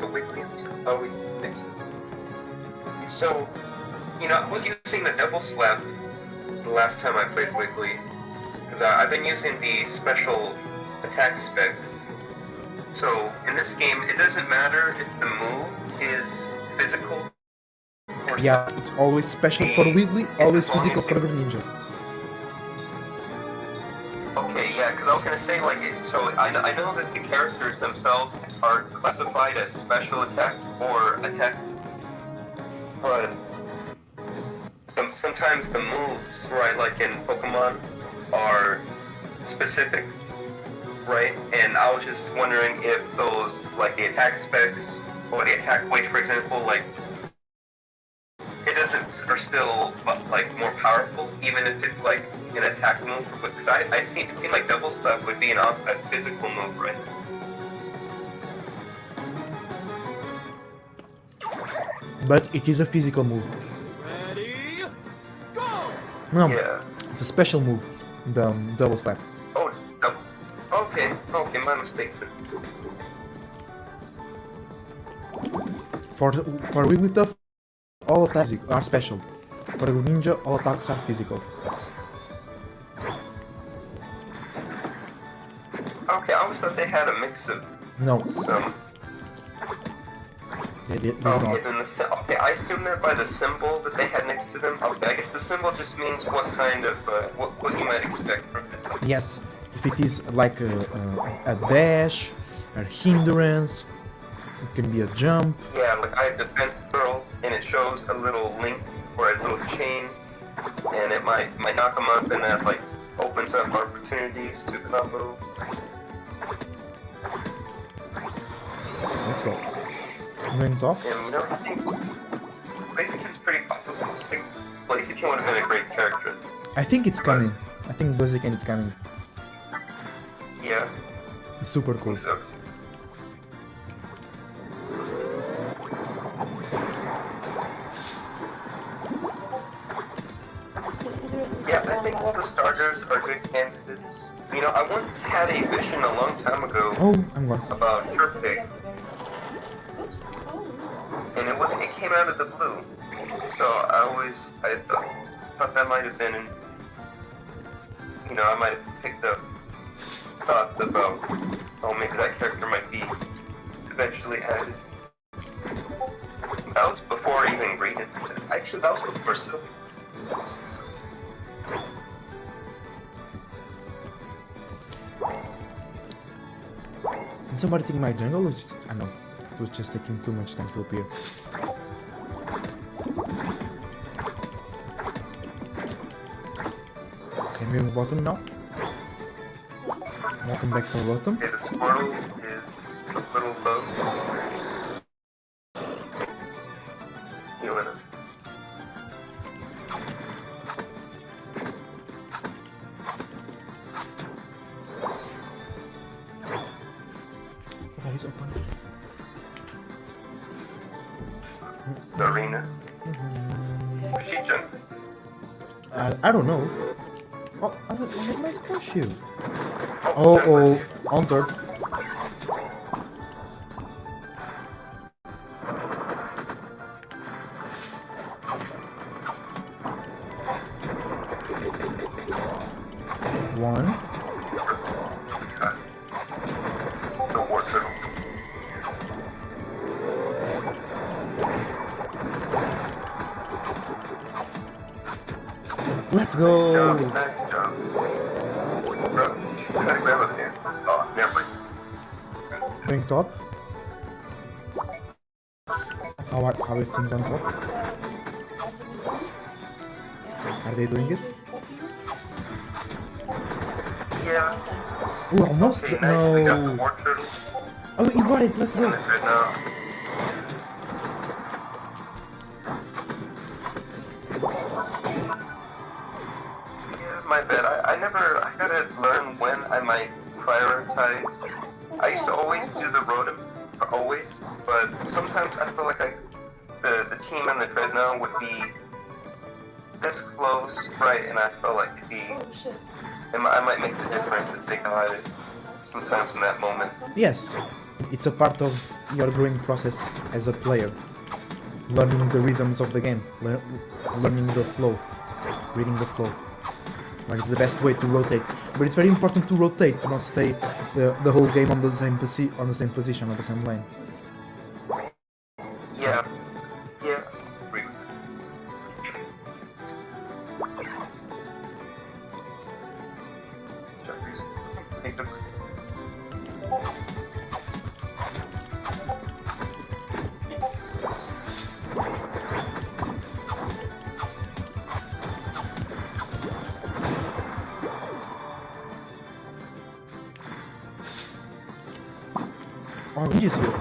The weekly always fixed. So, I was using the Double Slap the last time I played Wiggly, because I've been using the special attack specs. So, in this game, it doesn't matter if the move is physical or Yeah, it's always special for Wiggly, always physical for Greninja. Okay, yeah, because I was gonna say, so I know that the characters themselves are classified as special attack or attack, but sometimes the moves, right, like in Pokemon, are specific, right? And I was just wondering if those, like the attack specs or the attack weight, for example, are still more powerful, even if it's like an attack move. Because it seemed like Double Slap would be a physical move, right? But it is a physical move. Ready, go! No, Yeah. it's a special move, the Double Slap. Oh, okay, my mistake. For Wigglytuff, all attacks are special. For Greninja, all attacks are physical. Okay, I always thought they had a mix of No, some. they Okay, don't. then okay, I assume that by the symbol that they had next to them. Okay, I guess the symbol just means what kind of what you might expect from it. Yes, if it is like a dash, a hindrance, it can be a jump. Yeah, like I have Defense Curl, and it shows a little link or a little chain, and it might knock them up, and that opens up opportunities to combo. Let's go. I'm going top. And I think Blaziken's pretty popular. Blaziken would have been a great character. I think it's coming. I think Blaziken is coming. Yeah. It's super cool. So. Yeah, I think all the starters are good candidates. I once had a vision a long time ago Oh, I'm gone. about Turpig, Oops. Oh. and it came out of the blue. So I thought that might have been I might have picked up thoughts about, maybe that character might be eventually added. That was before even Green. Actually, that was before Sylvie. Did somebody take my jungle? I know. It was just taking too much time to appear. Okay, moving bottom now. Welcome back from bottom. Okay, the Squirtle is a little low. Healing it. Okay, he's open. The arena. Is she jumping? I don't know. Oh, I have my squash you. Oh, on third. One. The war turtle. Let's go! Nice job. Bro, you gotta grab up here. Oh, never mind. Going top. How are things on top? Are they doing it? Yeah. Ooh, almost. Okay, nice. We got the No. war turtle. Oh, you got it. Let's go. Right now. My bad. I gotta learn when I might prioritize. I used to always do the rotom, always, but sometimes I feel like the team and the Dreadnought would be this close, right, and I felt like I might make the difference if they got it sometimes in that moment. Yes, it's a part of your growing process as a player. Learning the rhythms of the game, learning the flow, reading the flow. What is the best way to rotate? But it's very important to rotate, to not stay the whole game on the same position, on the same lane. Yeah. Yeah. Take the Oh, he is here.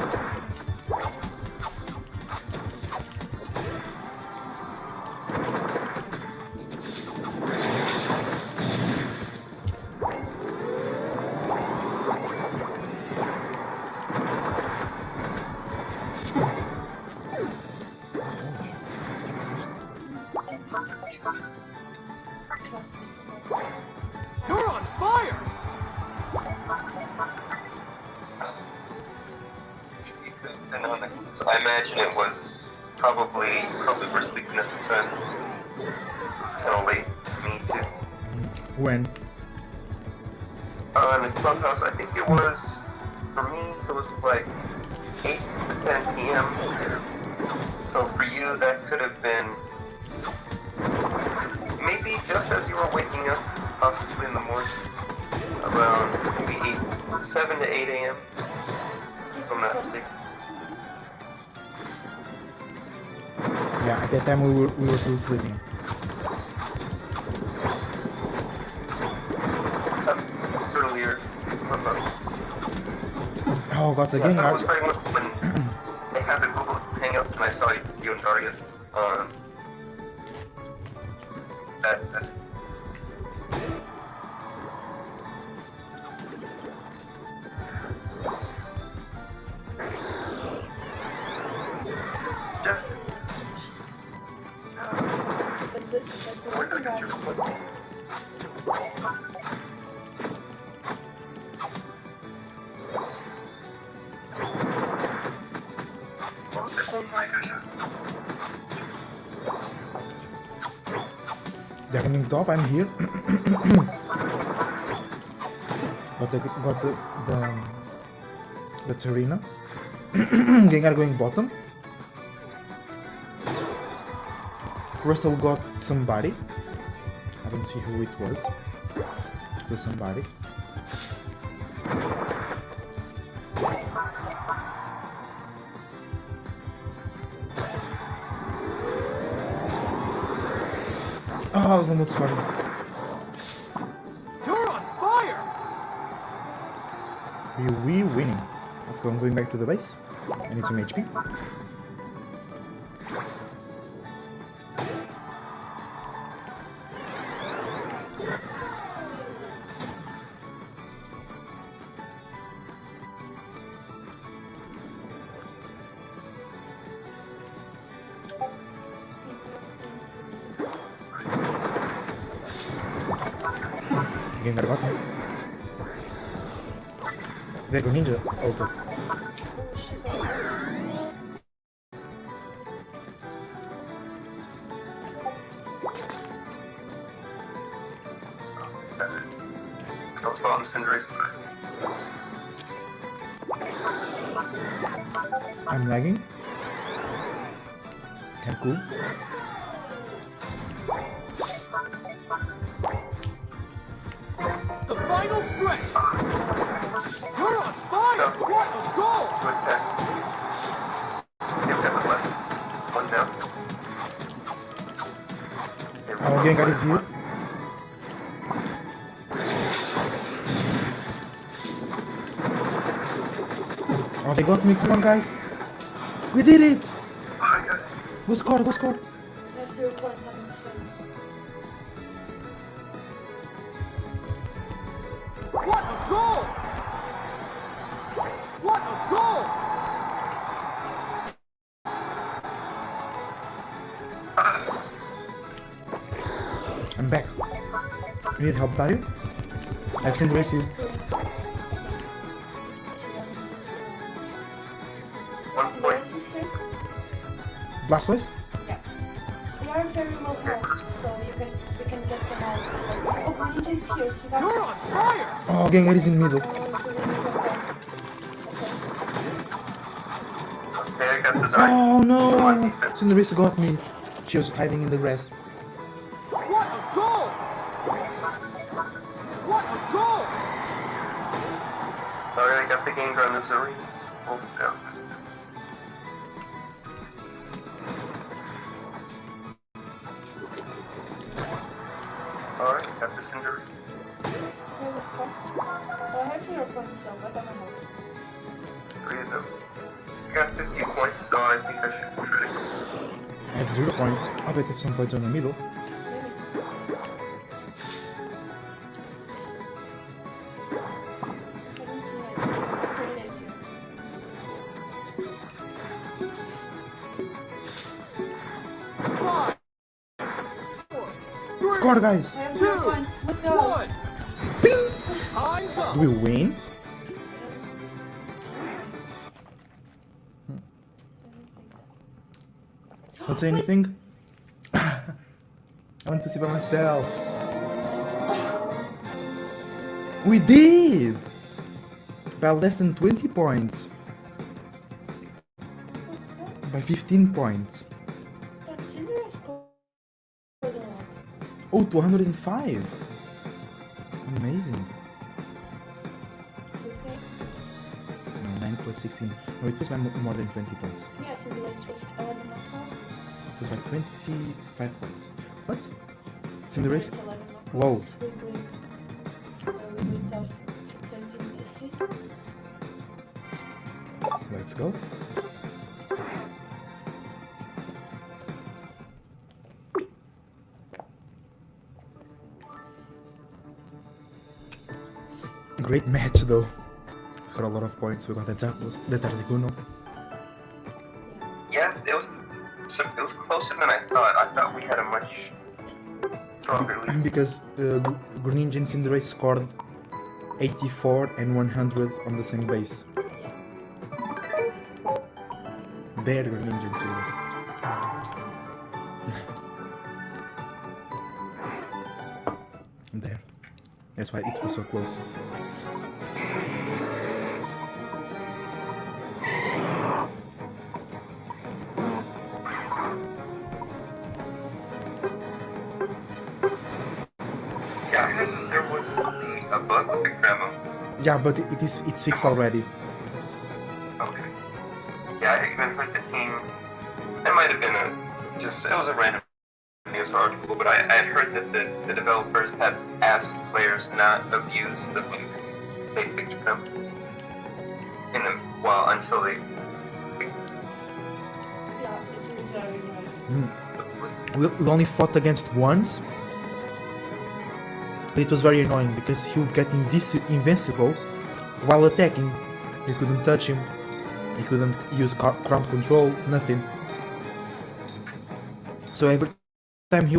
You're on fire! I imagine it was probably were sleeping at the time. Kind of late for me too. When? In the clubhouse, I think it was, for me, it was like 8 to 10 p.m. So for you, that could have been maybe just as you were waking up, possibly in the morning, around maybe 7 to 8 a.m. If I'm not mistaken. Yeah, at that time we were still sleeping. Earlier. Oh, got the Yeah, game. that was very much when I had the Google Hangouts and I saw you and Daarya. That just where did I get your foot? Oh my gosh. They're coming top. I'm here. got the Serena. Gengar going bottom. Russell got somebody. I don't see who it was. It was somebody. Oh, I was almost scoring. You're on fire! We winning. Let's go. I'm going back to the base. I need some HP. Gengar got me. There go Ninja auto. Don't fall in Cinderace. I'm lagging. Okay, cool. The final stretch. You're on fire. What a goal. Good tech. Yep, that was left. One down. Our Gengar is here. Oh, they got me. Come on, guys. We did it. Who scored? Who scored? That's your point, I'm afraid. What a goal. What a goal. I'm back. You need help, Daarya? I've seen races. 1 point. This is here? Blastoise? Yeah. We are very well health, so we can get them out. Oh, Ninja is here. He got You're on fire. Oh, Gengar is in the middle. so we need them back. Okay, I got the Zarya. Oh no! Cinderace got me. She was hiding in the grass. What a goal. What a goal. Alright, I got the Gengar on the Zarya. Oh, down. Alright, got the Cinderace. Okay, let's go. Well, I have 0 points though, but I don't know. 3 of them. I got 50 points, so I think I should push it. I have 0 points. I bet have some points on the middle. Maybe. I don't see it. So it is here. Five. Score, guys! I have 0 points. Let's go. One. Ping! Time's up. Do we win? Don't say anything. I want to see by myself. We did! By less than 20 points. By 15 points. But Cinder scored a lot. Oh, 205. Amazing. Okay. No, 9 plus 16. No, it was by more than 20 points. Yeah, Cinder was 11 knockouts. It was by 25 points. What? Cinderace? 11 knockouts. Whoa. With 13 assists. Let's go. Great match though. Scored a lot of points. We got the Tardicuno. Yeah, it was closer than I thought. I thought we had a much stronger lead. Because Greninja and Cinderace scored 84 and 100 on the same base. Better Greninja and Cinderace. There. That's why it was so close. Yeah, I heard that there was a bug with the grandma. Yeah, but it's fixed already. Okay. Yeah, I even heard the team. It might have been it was a random news article, but I had heard that the developers had asked players not abuse the bug. They fixed them until they. Yeah, it is very nice. We only fought against once. But it was very annoying because he would get invincible while attacking. You couldn't touch him. You couldn't use ground control, nothing. So every time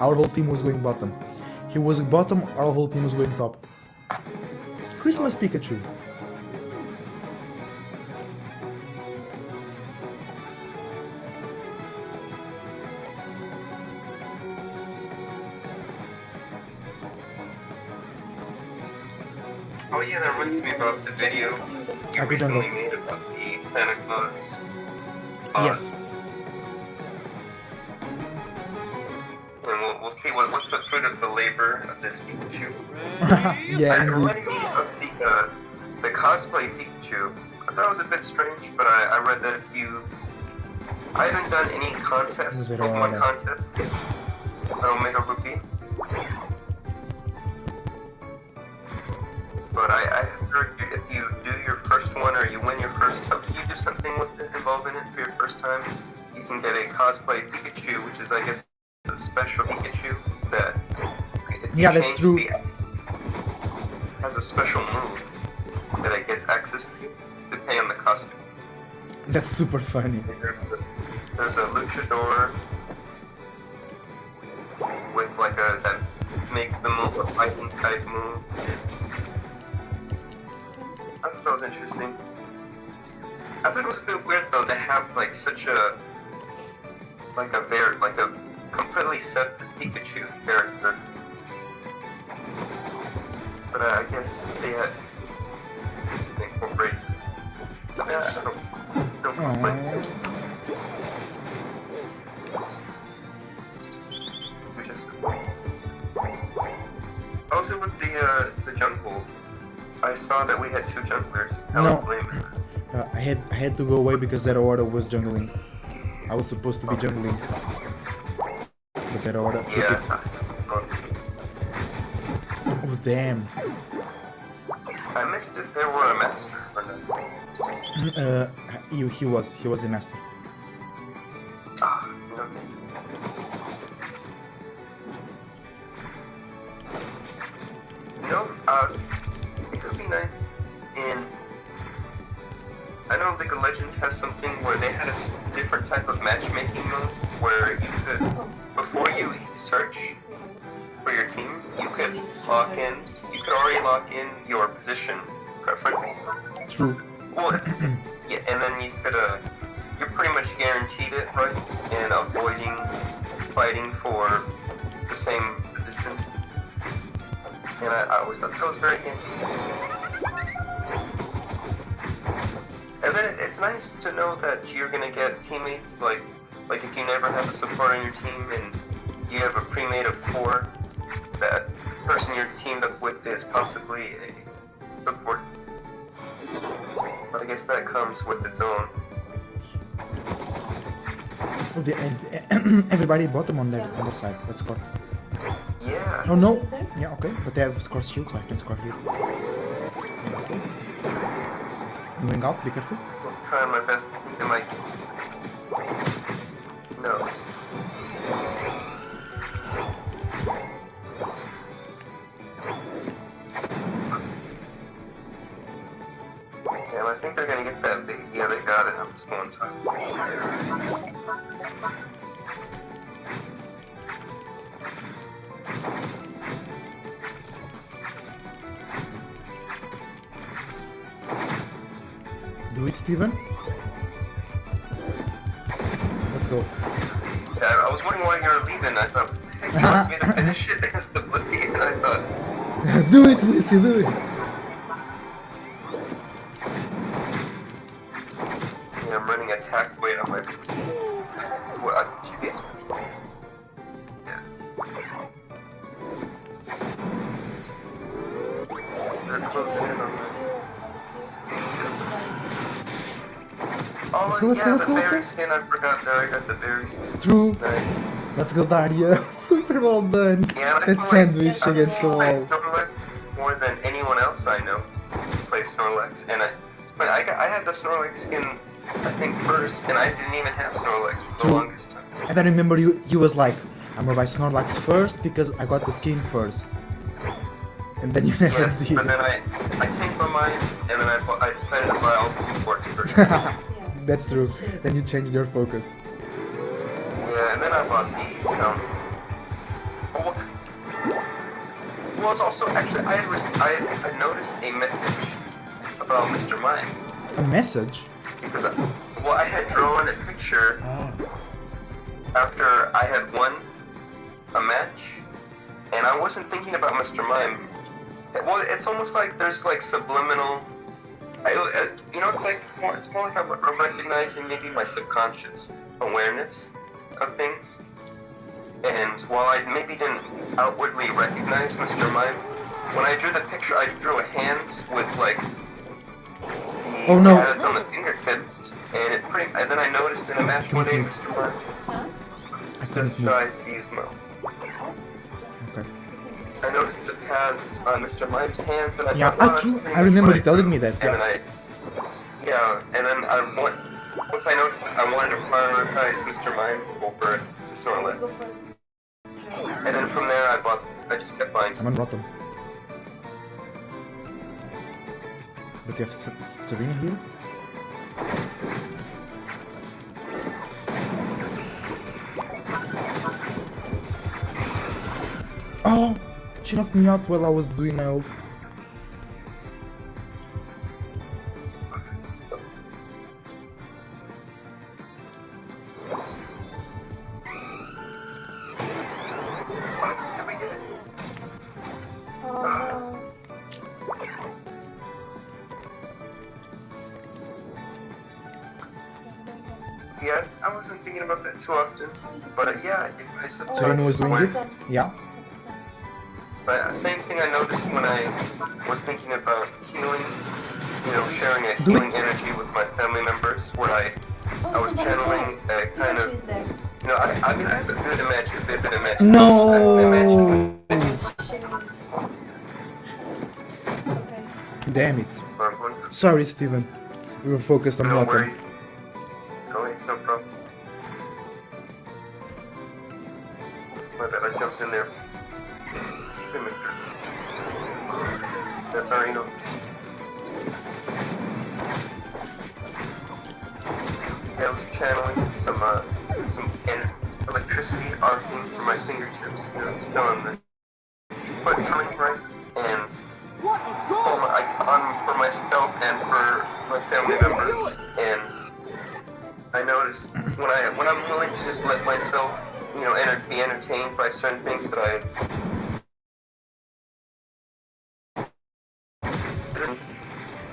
our whole team was going bottom. He was bottom, our whole team was going top. Christmas Pikachu. Oh yeah, that reminds me about the video you Happy Jungle. recently made about the Santa Claus. Yes. And we'll see what's the fruit of the labor of this Pikachu. Yeah, It indeed. reminded me of the cosplay Pikachu. I thought it was a bit strange, but I read that if you... I haven't done any contests, Zero Pokemon order. contests on Omega Rupee. But I heard if you do your first one or you win your first... you do something with it involving it for your first time, you can get a cosplay Pikachu, which is, I guess, a special Pikachu that... if you Yeah, that's change true. has a special move that it gets access to depending on the costume. That's super funny. There's a luchador with like that makes the move a fighting type move. I thought that was interesting. I thought it was a bit weird though to have like such a completely separate Pikachu character. But I guess they had incorporated. Yeah, I don't complain. Also with the jungle, I saw that we had two junglers. I No. was blaming. I had to go away because Zero Order was jungling. I was supposed to be jungling. But Zero Order took Yeah. it. Oh damn. I missed if there were a master or not. He was the master. Ah, no. It could be nice in... I know League of Legends has something where they had a different type of matchmaking mode where you could, before you search for your team, you could lock in, you could already lock in your position preference. True. Well, yeah, and then you could, you're pretty much guaranteed it, right? In avoiding fighting for the same position. And I always thought that was very interesting. And then it's nice to know that you're gonna get teammates, like if you never have a support on your team and you have a pre-made of 4, that person you're teamed up with is possibly a support. But I guess that comes with its own. Everybody bottom on that side. Let's score. Yeah. Oh no. Yeah, okay. But they have score shield, so I can score here. Let's go. Moving out, be careful. I'm trying my best to think like... No. Damn, I think they're gonna get that big. Yeah, they got it. I'm just going time. Do it, Steven. Let's go. Yeah, I was wondering why you were leaving. I thought, he wants me to finish it against the Blissey, and I thought, Do it, Lucy, do it. yeah, I'm running attack weight on my... What? Jeez. Yeah. They're closing in on that. Oh, Let's go, let's go, yeah, let's go, the let's berry go. skin, I forgot that. I got the berries. True. Nice. Let's go, Daarya. Super well done. Yeah, I That feel like sandwich I against the play wall. Snorlax more than anyone else I know plays Snorlax, and I had the Snorlax skin, I think, first, and I didn't even have Snorlax for the True. longest time. And I remember you was like, I'm gonna buy Snorlax first because I got the skin first. And then you never Yes, did. but then I changed my mind, and then I decided to buy all the supports first. That's true. Then you changed your focus. Yeah, and then I bought the, well, it's also, actually, I noticed a message about Mr. Mime. A message? Because, I had drawn a picture after I had won a match, and I wasn't thinking about Mr. Mime Well, it's almost like there's like subliminal. You know, it's more like I'm recognizing maybe my subconscious awareness of things. And while I maybe didn't outwardly recognize Mr. Mime, when I drew the picture, I drew a hand with like the Oh, no. pads on the fingertips, and and then I noticed in a match one day, Mr. Mime I couldn't just move. tried to use mode. Okay. I noticed the pads on Mr. Mime's hands, and I Yeah, thought, well, that's true. pretty I much remember what you telling me that. And then once I noticed I wanted to prioritize Mr. Mime over Snorlax. Go for it. And then from there, I just kept buying. I'm on bottom. But you have Serena here? Oh! She knocked me out while I was doing my ult. Yeah, I wasn't thinking about that too often, but yeah, I suppose. Serena was doing it? Yeah. But same thing I noticed when I was thinking about healing, you know, sharing a Do it. healing energy with my family members, where I was channeling a kind of, you know, I mean, I have a vivid imagination. No! Damn it. Sorry, Steven. We were focused on Don't bottom. worry. No, it's no problem. My bad, I jumped in there. That's alright, you know. Yeah, I was channeling some electricity arcing from my fingertips, you know, feeling the foot coming right, and for myself and for my family members, and I noticed when I'm willing to just let myself, you know, be entertained by certain things that I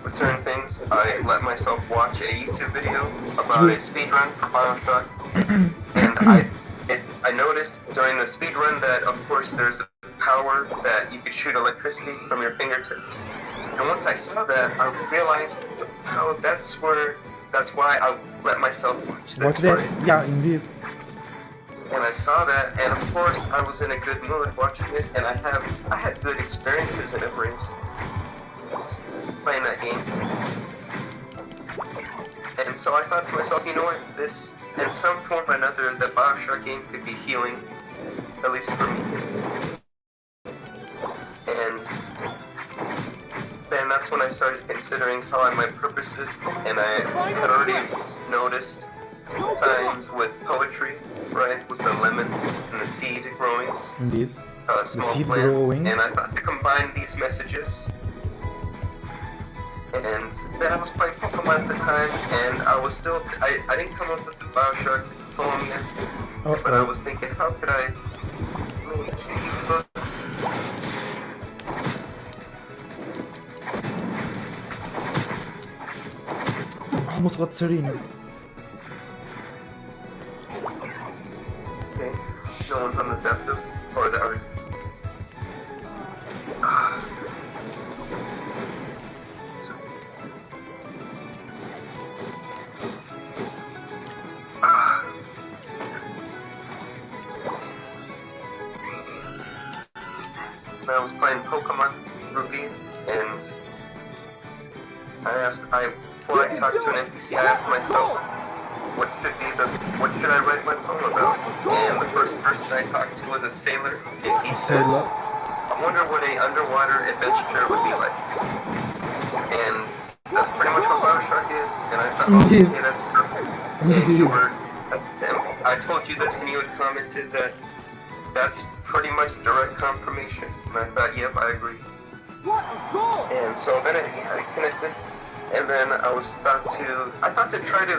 with certain things, I let myself watch a YouTube video about a speedrun for Bioshock, and I noticed during the speedrun that of course there's a power that you could shoot electricity from your fingertips, and once I saw that, I realized, oh, that's why I let myself watch this. What's that? Right? Yeah, indeed. And I saw that, and of course I was in a good mood watching it, and I had good experiences and memories playing that game. And so I thought to myself, you know what, this, in some form or another, the Bioshock game could be healing, at least for me. And then that's when I started considering how I might purpose it, and I had already noticed signs with poetry, right, with the lemon and the seed growing, Indeed. small seed plant, growing. and I thought to combine these messages. And then I was playing Pokémon at the time, and I didn't come up with the Bioshock poem yet, but I was thinking, how could I maybe change the book? Almost got Serena. Okay, no one's on the Zapdos, or the other. I was playing Pokémon Ruby, and before I talked to an NPC, I asked myself, what should I write my poem about? And the first person I talked to was a sailor, and he said, I wonder what a underwater adventure would be like. And that's pretty much what Bioshock is, and I thought, okay, that's perfect. And I told you this, and you had commented that that's pretty much direct confirmation. And I thought, yep, I agree. And so then I connected, and then I thought to try to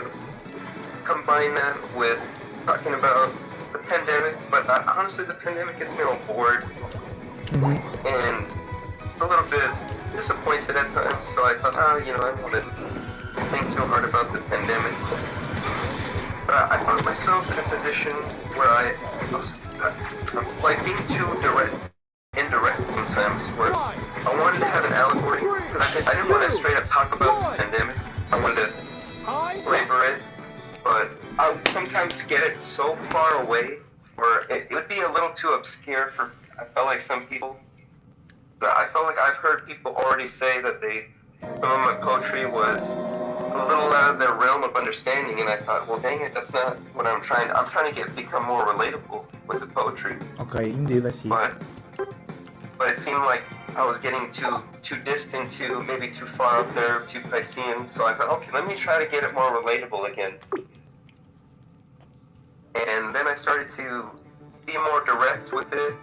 combine that with talking about the pandemic, but honestly the pandemic gets me all bored. And a little bit disappointed at times. So I thought, I don't want to think too hard about the pandemic. But I found myself in a position where I was like being too indirect sometimes, where I wanted to have an allegory, because I didn't want to straight up talk about the pandemic. I wanted to flavor it, but I would sometimes get it so far away, or it would be a little too obscure for, I felt like some people. I felt like I've heard people already say that some of my poetry was a little out of their realm of understanding, and I thought, well, dang it, that's not what I'm trying to become more relatable with the poetry. Okay, indeed, I see. But it seemed like I was getting too distant, maybe too far up there, too Piscean, so I thought, okay, let me try to get it more relatable again. And then I started to be more direct with it,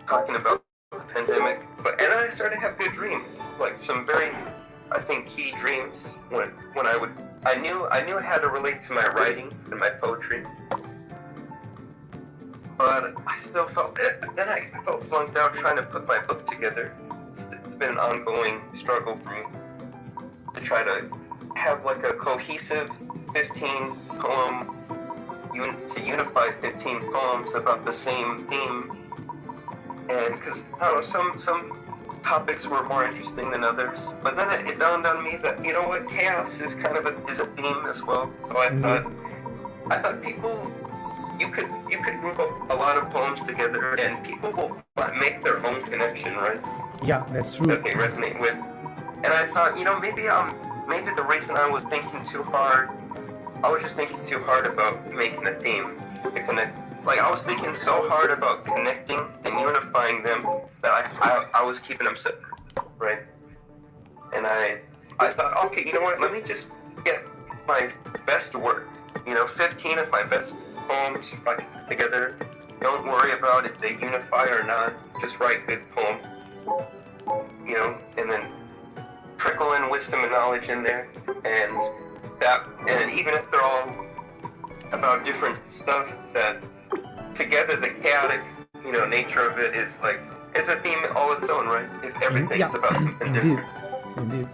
talking about the pandemic, and then I started to have good dreams, like some very, I think, key dreams when I knew it had to relate to my writing and my poetry, but I still felt it. Then I felt flunked out trying to put my book together. It's been an ongoing struggle for me to try to have like a cohesive 15 poem, to unify 15 poems about the same theme. And because, I don't know, some topics were more interesting than others. But then it dawned on me that, you know what, chaos is kind of a theme as well. So I thought people, you could group up a lot of poems together and people will make their own connection, right? Yeah, that's true. That they resonate with. And I thought, maybe the reason I was thinking too hard, I was just thinking too hard about making a theme to connect. Like, I was thinking so hard about connecting and unifying them that I was keeping them separate, right? And I thought, okay, you know what, let me just get my best work, 15 of my best poems together. Don't worry about if they unify or not, just write good poems, and then trickle in wisdom and knowledge in there, and even if they're all about different stuff, that together the chaotic, nature of it is like, it's a theme all its own, right? If everything is about something different. Indeed.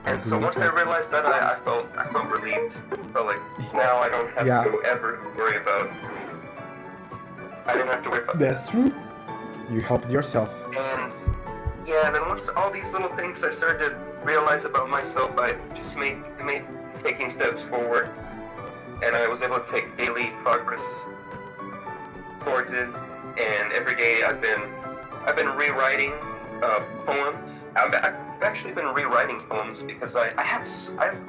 And so once I realized that, I felt relieved. I felt like now I don't have to ever worry about. I didn't have to worry about. That's true. You helped yourself. And then once all these little things I started to realize about myself, I just made taking steps forward, and I was able to take daily progress towards it. And every day I've been rewriting poems. I've actually been rewriting poems because I have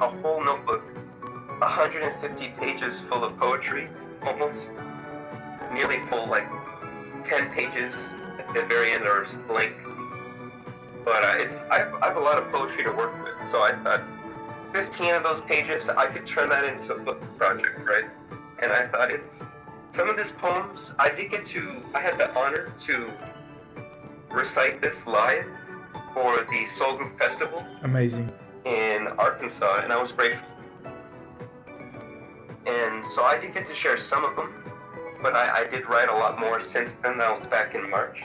a whole notebook, 150 pages full of poetry, almost nearly full, like 10 pages at the very end are blank. But I have a lot of poetry to work with, so I thought 15 of those pages I could turn that into a book project, right? And I thought some of these poems I had the honor to recite this live for the TheSoulGroup festival. Amazing. In Arkansas, and I was grateful. And so I did get to share some of them, but I did write a lot more since then. That was back in March.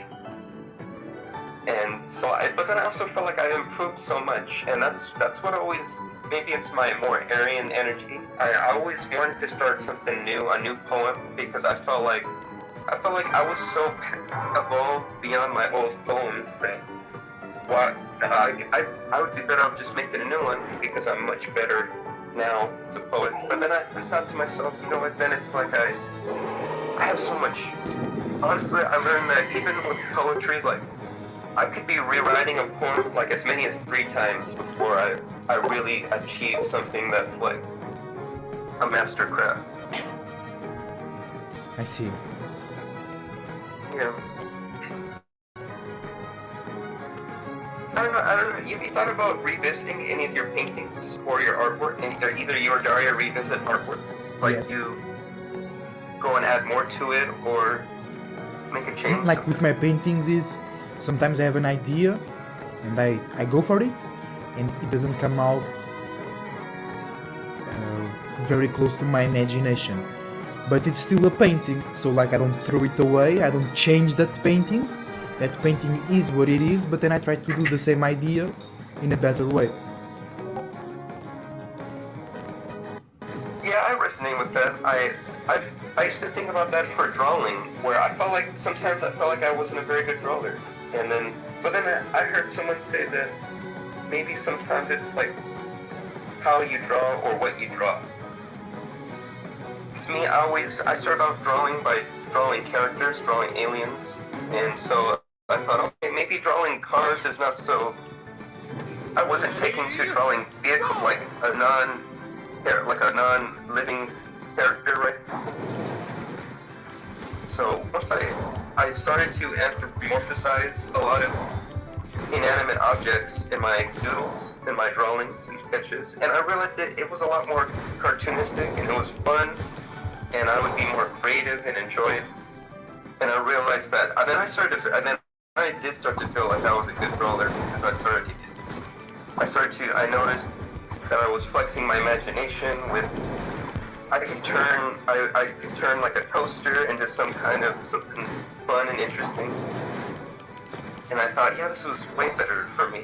And so but then I also felt like I improved so much, and that's what always, maybe it's my more Aryan energy. I always wanted to start something new, a new poem, because I felt like I was so evolved beyond my old poems that I would be better off just making a new one, because I'm much better now as a poet. But then I thought to myself, you know what, then it's like I have so much. Honestly, I learned that even with poetry, like, I could be rewriting a poem like as many as 3 times before I really achieve something that's like a mastercraft. I see. Yeah. I don't know. Have you thought about revisiting any of your paintings or your artwork? Either you or Daarya revisit artwork? Like, yes. You go and add more to it or make a change? Like with my paintings is, sometimes I have an idea and I go for it and it doesn't come out very close to my imagination. But it's still a painting, so like I don't throw it away, I don't change that painting. that painting is what it is, but then I try to do the same idea in a better way. Yeah, I resonate with that. I used to think about that for drawing, where I felt like sometimes I felt like I wasn't a very good drawer, but then I heard someone say that maybe sometimes it's like how you draw or what you draw. To me, I started off drawing by drawing characters, drawing aliens, and so I thought, okay, maybe drawing cars is not so. I wasn't taking to drawing vehicles like a non-living character, right? So once I started to anthropomorphize a lot of inanimate objects in my doodles, in my drawings and sketches, and I realized that it was a lot more cartoonistic and it was fun, and I would be more creative and enjoy it. And I realized that, and then I did start to feel like I was a good drawer because I noticed that I was flexing my imagination with, I could turn like a coaster into something fun and interesting. And I thought, yeah, this was way better for me.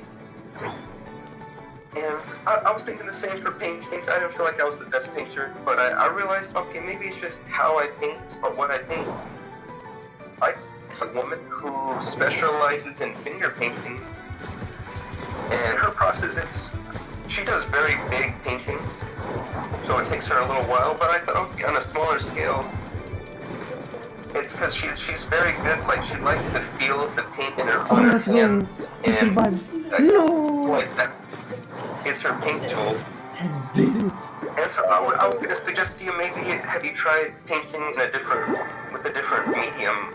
And I was thinking the same for paintings. I didn't feel like I was the best painter, but I realized, okay, maybe it's just how I paint or what I paint. It's a woman who specializes in finger painting, and her process, she does very big paintings, so it takes her a little while, but I thought, okay, on a smaller scale, it's because she's very good, like, she likes to feel the paint in her own Let's go. hands, He and survives. No! like that is her paint tool. I did it. And so I was going to suggest to you, maybe have you tried painting with a different medium?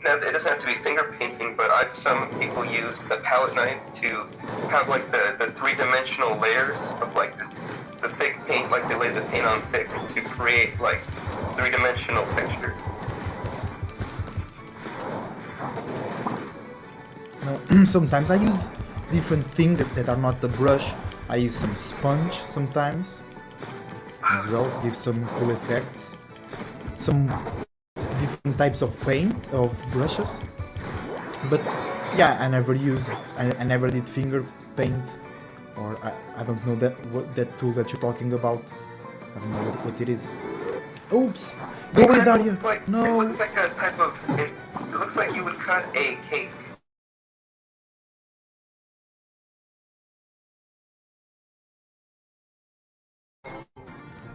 Now, it doesn't have to be finger painting, but some people use the palette knife to have like the three-dimensional layers of like the thick paint, like they lay the paint on thick to create like three-dimensional texture. No, sometimes I use different things that are not the brush. I use some sponge sometimes as well to give some cool effects. Some different types of paint, of brushes. But yeah, I never did finger paint, or I don't know that tool that you're talking about. I don't know what it is. Oops! Go away, Daarya! No! It looks like a type of. It looks like you would cut a cake.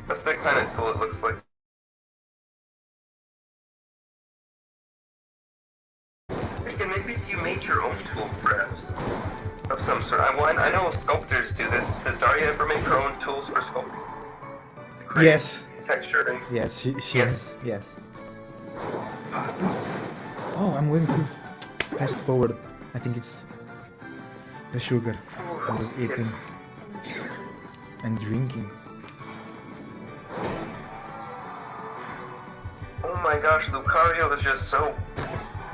That's the kind of tool it looks like. Maybe if you made your own tool, perhaps, of some sort. I know sculptors do this. Does Daarya ever make her own tools for sculpting? Yes. Texture and... Yes, she has. Yes. Oh, I'm going to fast forward. I think it's the sugar. I'm just eating and drinking. Oh my gosh, Lucario is just so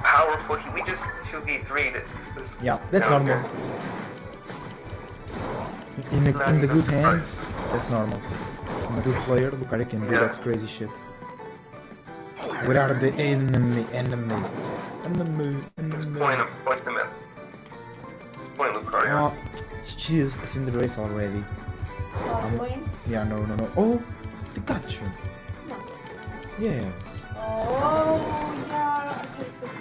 powerful. We just 2v3'd it. Yeah, that's normal. In the good hands, that's normal. In a good player, Lucario can do that crazy shit. Where are the enemy? Point them at. Point Lucario. Oh, she is in the race already. Point? Yeah, no. Oh, Pikachu. No. Yes. Oh, yeah. Okay, this is...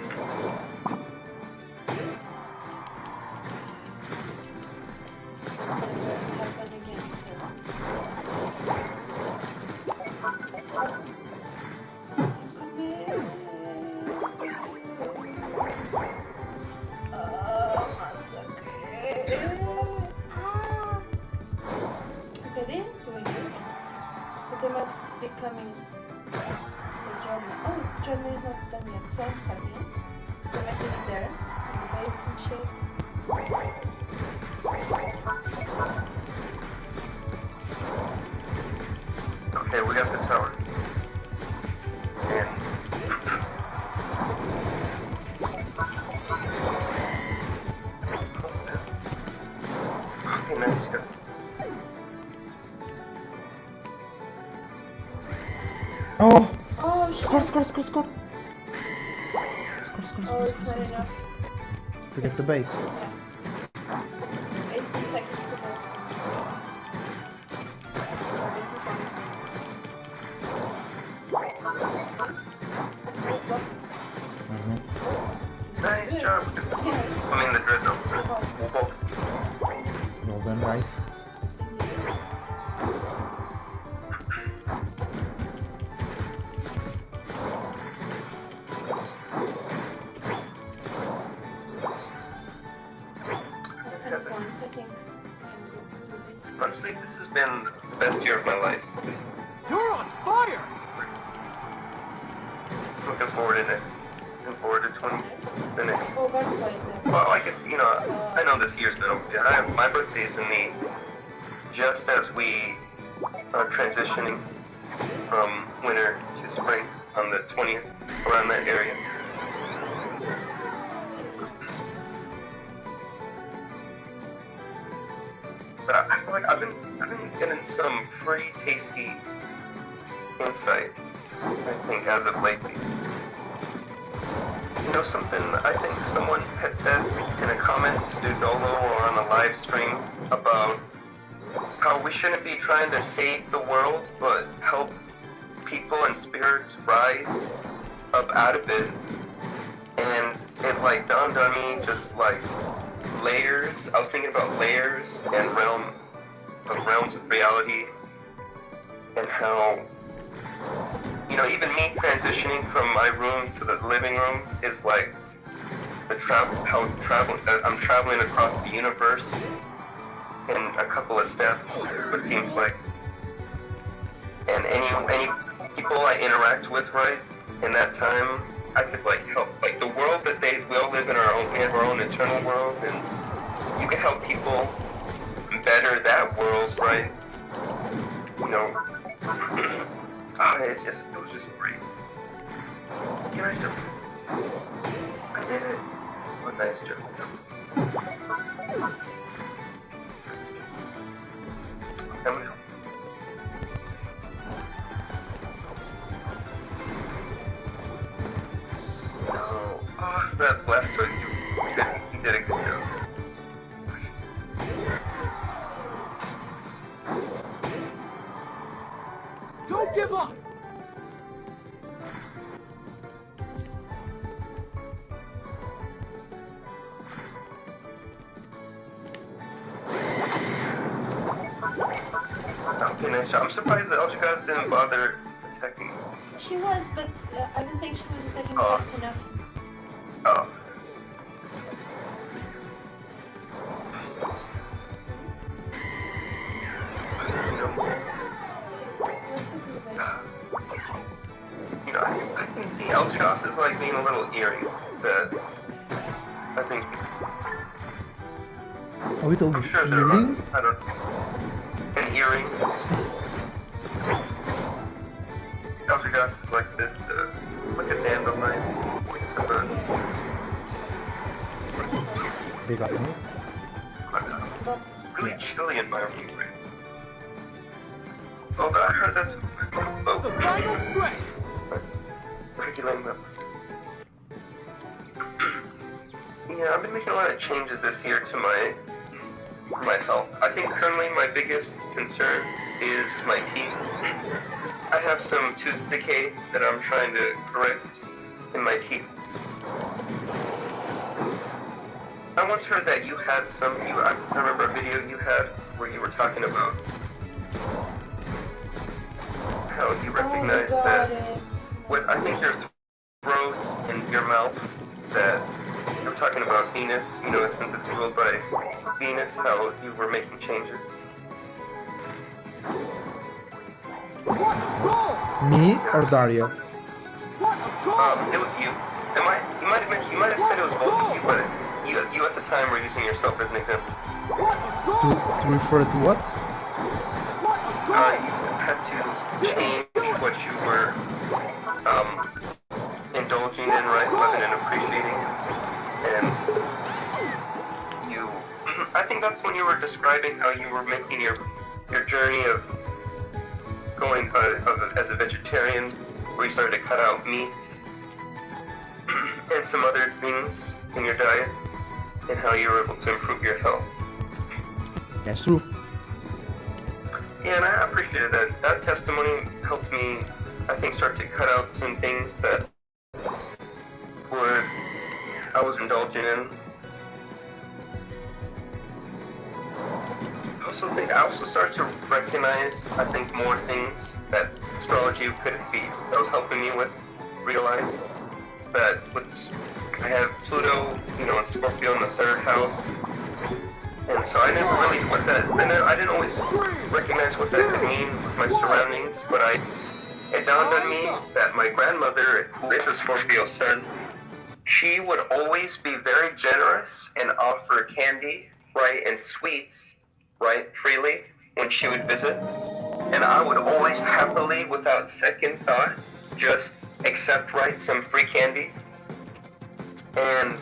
Becoming the journal. Oh, journal is not done yet, so I'm starting. So I put it there, in the base and shape. Okay, we got the tower. And... Okay, nice. Oh! Oh, shit. Score! Oh, it's not enough. to get the base. Yeah. 18 seconds to go. This is one. Nice job. I mean the dread though. We'll both. Well done, guys. Points, I think. Honestly, this has been the best year of my life. You're on fire! Looking forward to it. Looking forward to the next. Oh, butterflies there. Well, I guess, you know, I know this year's been over. My birthday's in just as we are transitioning from winter to spring on the 20th, around that area. But I feel like I've been getting some pretty tasty insight, I think, as of lately. You know, something I think someone had said in a comment to Dolo or on a live stream about how we shouldn't be trying to save the world, but help people and spirits rise up out of it. And it like dawned on me just like layers. I was thinking about layers and realms of reality, and how, you know, even me transitioning from my room to the living room is like I'm traveling across the universe in a couple of steps, it seems like. And any people I interact with, right, in that time, I could like help, like the world that we all live in we have our own internal world, and you can help people better that world, right? You know, it was just great. Can I still? I did it. What a nice joke. That blaster, you did a good job. Don't give up! Okay, nice job. I'm surprised that Elchagos didn't bother attacking. She was, but I don't think she was attacking fast enough. Oh. You know, I can see Elchagos is like being a little eerie. That I think. A little I'm sure there earring? are. I don't. An earring. Elchagos is like this, like a dandelion. They got me. Really chilly environment. Oh, but I heard that's The final stretch! regulating them. Yeah, I've been making a lot of changes this year to my health. I think currently my biggest concern is my teeth. I have some tooth decay that I'm trying to correct in my teeth. I once heard that you had I remember a video you had where you were talking about how you recognized that with, I think, your throat and your mouth, that you were talking about Venus, you know, since it's ruled by Venus, how you were making changes. What's goal? Me or Daarya? What a goal! It was you. You might have said it was both of you, but you at the time were using yourself as an example. What a To goal! refer to what? What a You goal! had to change what you were indulging in, right? Loving and appreciating. And I think that's when you were describing how you were making your journey of going as a vegetarian, where you started to cut out meat and some other things in your diet. and how you were able to improve your health. That's true. Yeah, and I appreciated that. That testimony helped me, I think, start to cut out some things that I was indulging in. I also started to recognize, I think, more things that astrology could be that was helping me with realize that I have Pluto, and Scorpio in the 3rd house, and so I never really I didn't always recognize what that could mean with my surroundings, but it dawned on me that my grandmother, who is a Scorpio sun, she would always be very generous and offer candy, right, and sweets, right, freely when she would visit. And I would always happily, without second thought, just accept, right, some free candy. And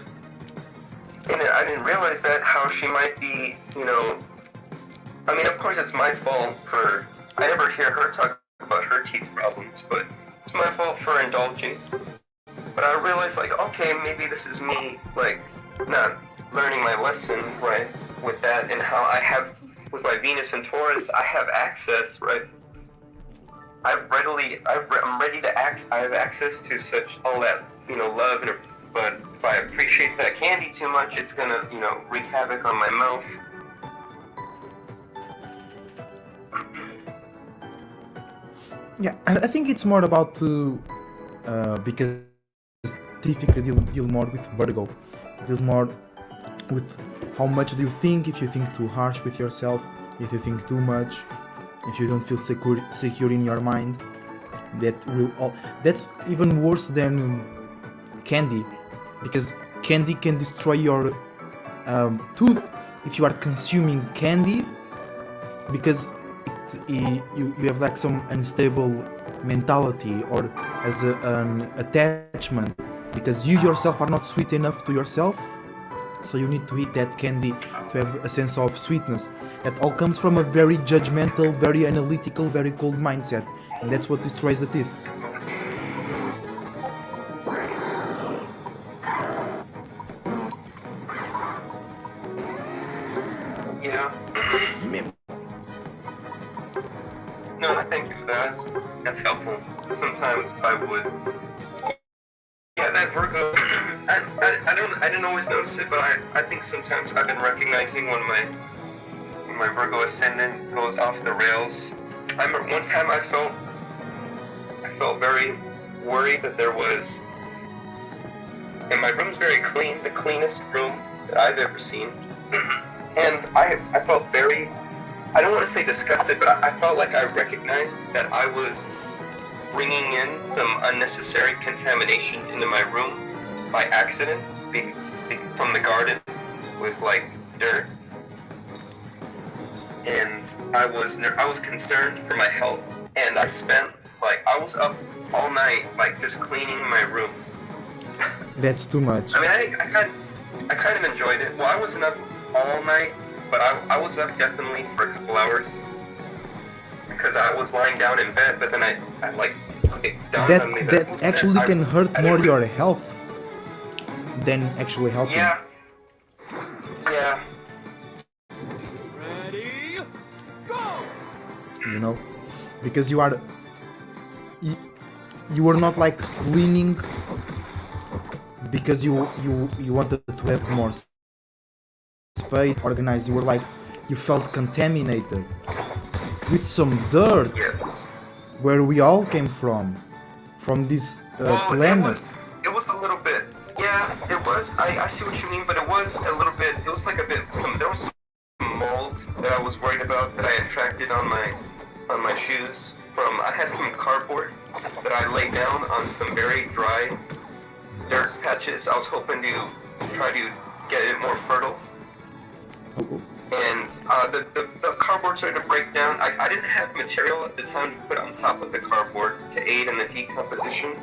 I didn't realize that, how she might be, of course it's my fault I never hear her talk about her teeth problems, but it's my fault for indulging. But I realized, okay, maybe this is me, not learning my lesson, right, with that, and how I have, with my Venus and Taurus, I have access, right? I have access to such, all that, love, but if I appreciate that candy too much, it's gonna, wreak havoc on my mouth. Yeah, I think it's more about because typically deal more with Virgo. It deals more with how much do you think, if you think too harsh with yourself, if you think too much, if you don't feel secure in your mind. That's even worse than candy, because candy can destroy your tooth if you are consuming candy, because you have some unstable mentality or as an attachment, because you yourself are not sweet enough to yourself, so you need to eat that candy to have a sense of sweetness. That all comes from a very judgmental, very analytical, very cold mindset, and that's what destroys the teeth. Yeah. No, thank you for that. That's helpful. Sometimes I would. Yeah, that Virgo. I didn't always notice it, but I think sometimes I've been recognizing when my Virgo ascendant goes off the rails. I remember one time I felt very worried that there was. And my room's very clean, the cleanest room that I've ever seen. And I felt very, I don't want to say disgusted, but I felt like I recognized that I was bringing in some unnecessary contamination into my room by accident from the garden with dirt. And I was concerned for my health, and I spent I was up all night just cleaning my room. That's too much. I mean, I kind of enjoyed it. Well, I wasn't up all night, but I was up definitely for a couple hours because I was lying down in bed, but then it dawned on me that actually can hurt more your health than actually helping. Yeah. Yeah. Ready, go! Because you were not cleaning because you wanted to have more space organized. You were you felt contaminated with some dirt. Yeah. Where we all came from this planet. It was a little bit. Yeah, it was. I see what you mean, but it was a little bit. It was there was some mold that I was worried about that I attracted on my shoes. I had some cardboard that I laid down on some very dry dirt patches. I was hoping to try to get it more fertile. And the cardboard started to break down. I didn't have material at the time to put on top of the cardboard to aid in the decomposition.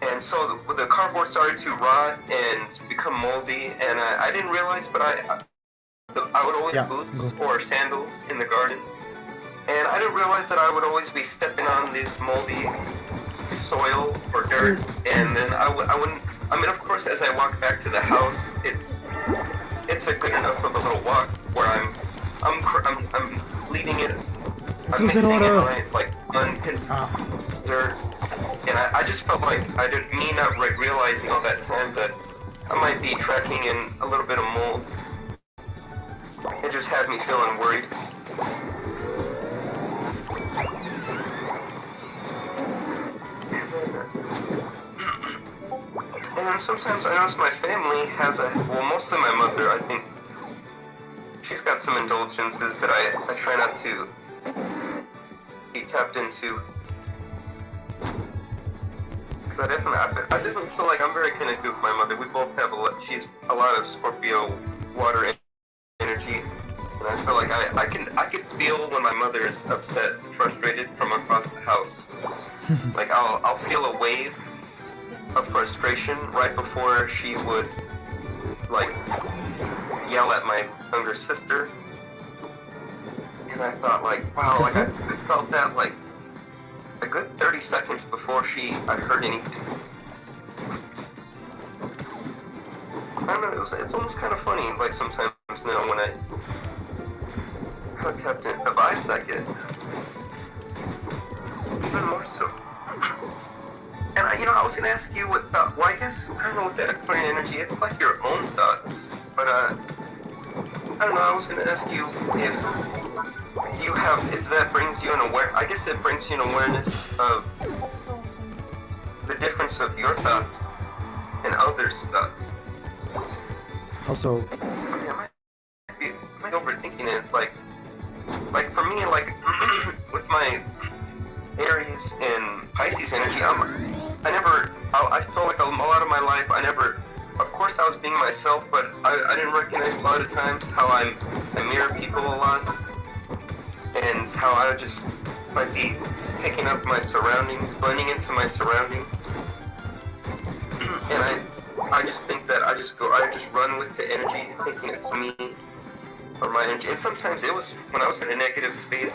And so the cardboard started to rot and become moldy, and I didn't realize, but I would always boots or sandals in the garden. And I didn't realize that I would always be stepping on this moldy soil or dirt, and then I wouldn't. I mean, of course, as I walked back to the house, it's a good enough of a little walk where I'm leading it. I'm mixing it right, like unconsidered, and I just felt like I didn't me not realizing all that time that I might be tracking in a little bit of mold. It just had me feeling worried. And then sometimes I notice my family has well, mostly my mother, I think she's got some indulgences that I try not to be tapped into. Because I definitely feel like I'm very connected with my mother. We both have she's a lot of Scorpio water energy. And I feel like I could feel when my mother is upset, frustrated from across the house. Like I'll feel a wave of frustration right before she would like yell at my younger sister. And I thought like, wow, like I felt that like a good 30 seconds before I heard anything. I don't know, it's almost kind of funny, like sometimes now when I kept it, the vibes I get. Even more so. And I was gonna ask you what well, I guess, I don't know, with that Aquarian energy, it's like your own thoughts. But, I don't know, I was gonna ask you if you have, brings you an I guess it brings you an awareness of the difference of your thoughts and others' thoughts. Also, Am I overthinking it? Like for me, like, with my Aries and Pisces energy, I feel like a lot of my life, of course I was being myself, but I didn't recognize a lot of times how I mirror people a lot, and how I just might be picking up my surroundings, blending into my surroundings, and I just think that I just run with the energy, thinking it's me, or my energy, and sometimes it was, when I was in a negative space,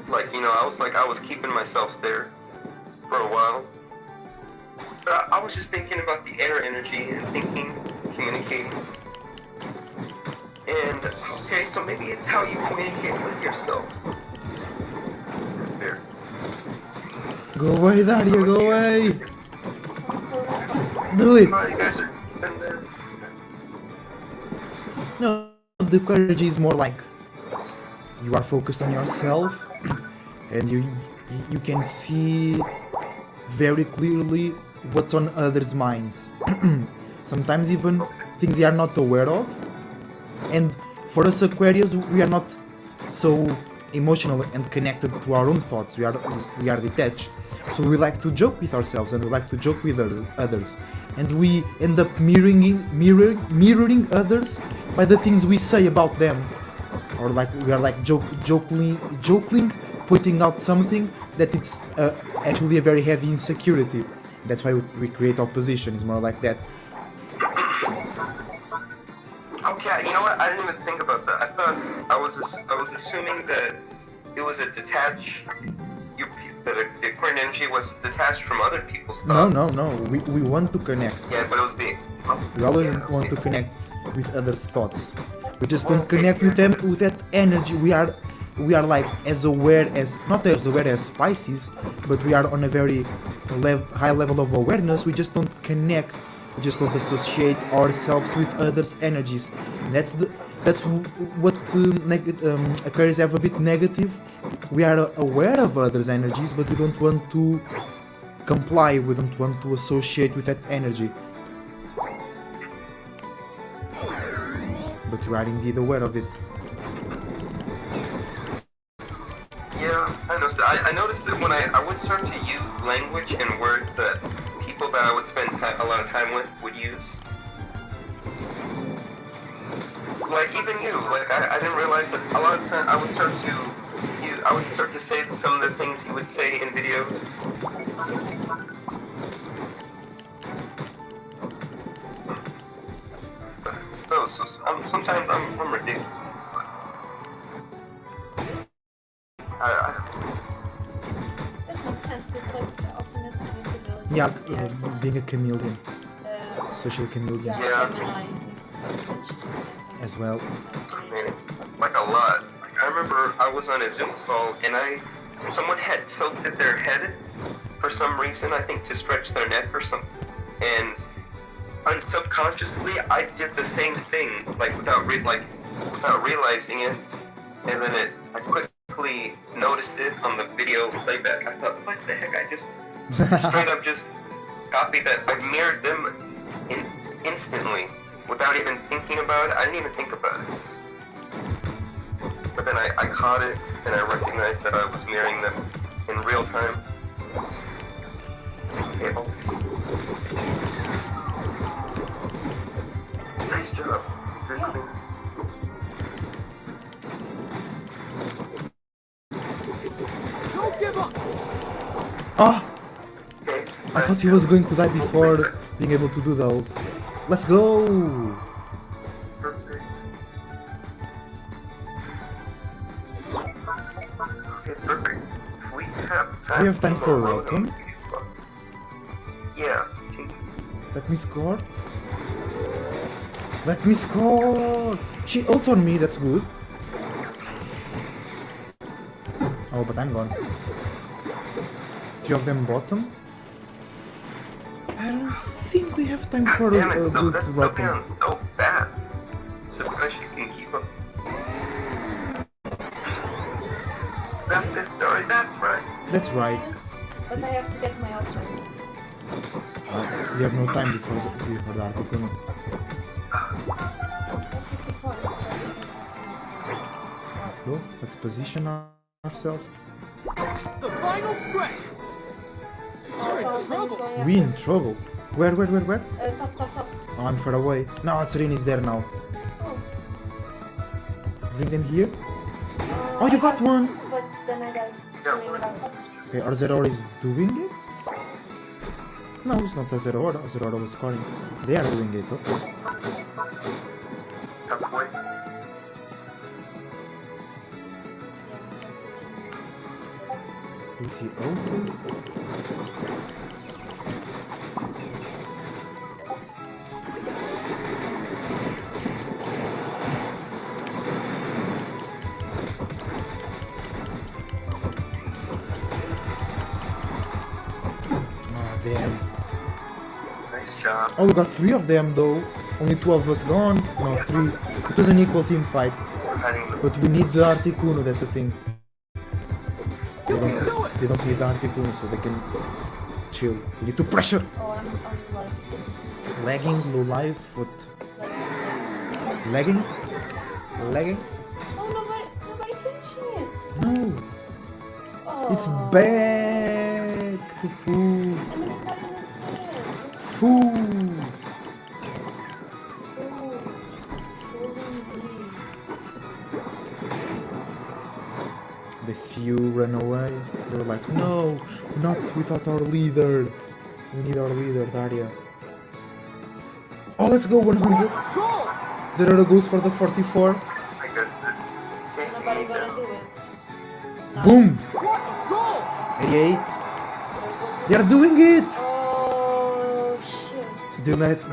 like, I was keeping myself there for a while. But I was just thinking about the air energy and thinking, communicating. And, okay, so maybe it's how you communicate with yourself. There. go away, Daarya, go away! Do it! Oh, you guys are in there. No, the Aquarian is more like you are focused on yourself, and you can see very clearly what's on others' minds. Sometimes even things they are not aware of. And for us Aquarius, we are not so emotional and connected to our own thoughts. We are detached. So we like to joke with ourselves and we like to joke with others. And we end up mirroring others by the things we say about them. Or like we are like joking, putting out something that it's actually a very heavy insecurity. That's why we create opposition. It's more like that. Okay, you know what? I didn't even think about that. I thought I was assuming that it was a detached. That the Aquarian energy was detached from other people's thoughts. No. We want to connect. Yeah, but it was the. We always want to connect with others' thoughts. We just don't connect with them with that energy. We are like not as aware as Pisces, but we are on a very high level of awareness. We just don't connect. We just don't associate ourselves with others' energies. And that's what Aquarius have a bit negative. We are aware of others' energies, but we don't want to comply. We don't want to associate with that energy. But you are indeed aware of it. Yeah, I noticed that when I would start to use language and words that people that I would spend a lot of time with would use. Like even you, like I didn't realize that a lot of times I would start to say some of the things you would say in videos. So sometimes I'm ridiculous. That makes sense. That's like also being Yeah, being a chameleon, social chameleon. Yeah. Gemini. as well. Man, like a lot. I remember I was on a Zoom call and someone had tilted their head for some reason, I think to stretch their neck or something, and subconsciously I did the same thing, like without realizing it, and then I quickly noticed it on the video playback. I thought, what the heck? I just straight up just copied that. I mirrored them instantly without even thinking about it. I didn't even think about it. But then I caught it and I recognized that I was mirroring them in real time. Okay, nice job. Very clean. Don't give up! Ah! Okay, I thought he was going to die before being able to do the ult. Let's go! Perfect. Okay, perfect. We have time for a welcome? Yeah. Let me score. Let me score! She ults on me, that's good. Oh, but I'm gone. Few of them bottom. I don't think we have time for Damn a it, good that's welcome. sounds so bad. Surprised you can keep up. That's the story, that's right. That's right. But I have to get my outfit. We have no time before the Articuno. 50 points. Let's go. Let's position ourselves. The final stretch! You're in trouble! We in trouble. Where? Top. Oh, I'm far away. No, Tsurin is there now. Oh. Bring them here. Oh, you got one! But then I got Serena. Okay, our Zerora is doing it? No, it's not a Zerora. Zerora was scoring. They are doing it, okay. Tough way. We see open. Oh, damn. Nice job. Oh, we got 3 of them though. Only 2 of us gone. No, 3. It was an equal team fight. Cutting the But we need the Articuno, that's the thing. They don't need the Articuno so they can chill. We need to pressure. Oh, I'm like Lagging, low life, what? Lagging? Lagging? oh, nobody finishing it. No! Oh. It's back to food. I mean, nobody was there. Food. They see you run away. They're like, no, not without our leader. We need our leader, Daarya. Oh, let's go 100. Zero goes for the 44. I got this. Nobody gonna do it. Boom! Nice. 88. They are doing it! Oh shit.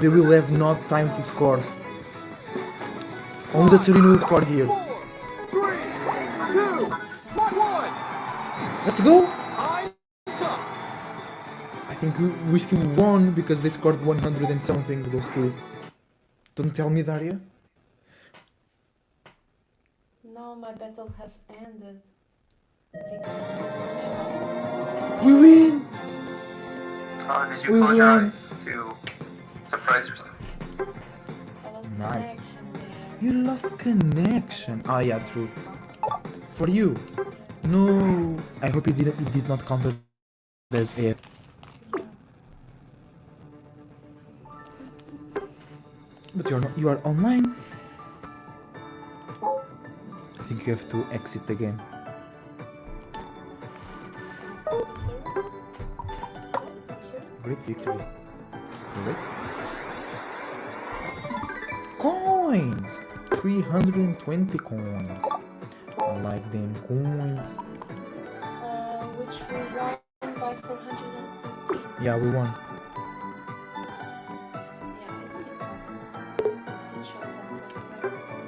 They will have not time to score. Only the Serena will score here. 4, 3, 2, 1. Let's go! Time's up. I think we still won because they scored 100 and something, those two. Don't tell me, Daarya. Now my battle has ended. We win! Did you We close your won. eyes to surprise yourself? I lost Nice. connection there. You lost connection. Ah, yeah, true. For you. No. I hope it did not count as air. But you are online. I think you have to exit the game. Great victory. Great. Coins! 320 coins. I like them coins. Which we won by 450. Yeah, we won. Yeah, I think it matters. It shows on the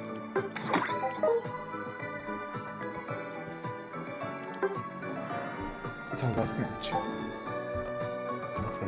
It's our last match. Let's go.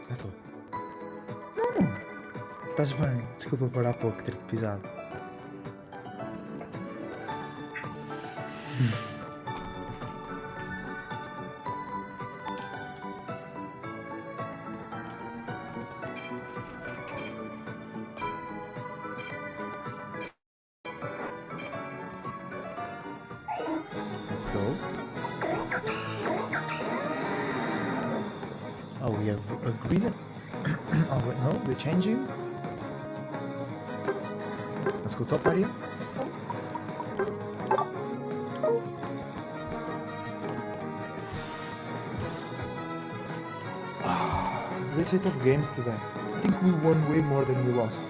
Já estou. Não! Estás bem? Desculpa por há pouco ter-te pisado. Let's go. Oh, we have agreed. Oh wait, no, we're changing. Let's go top area. Great set of games today. I think we won way more than we lost.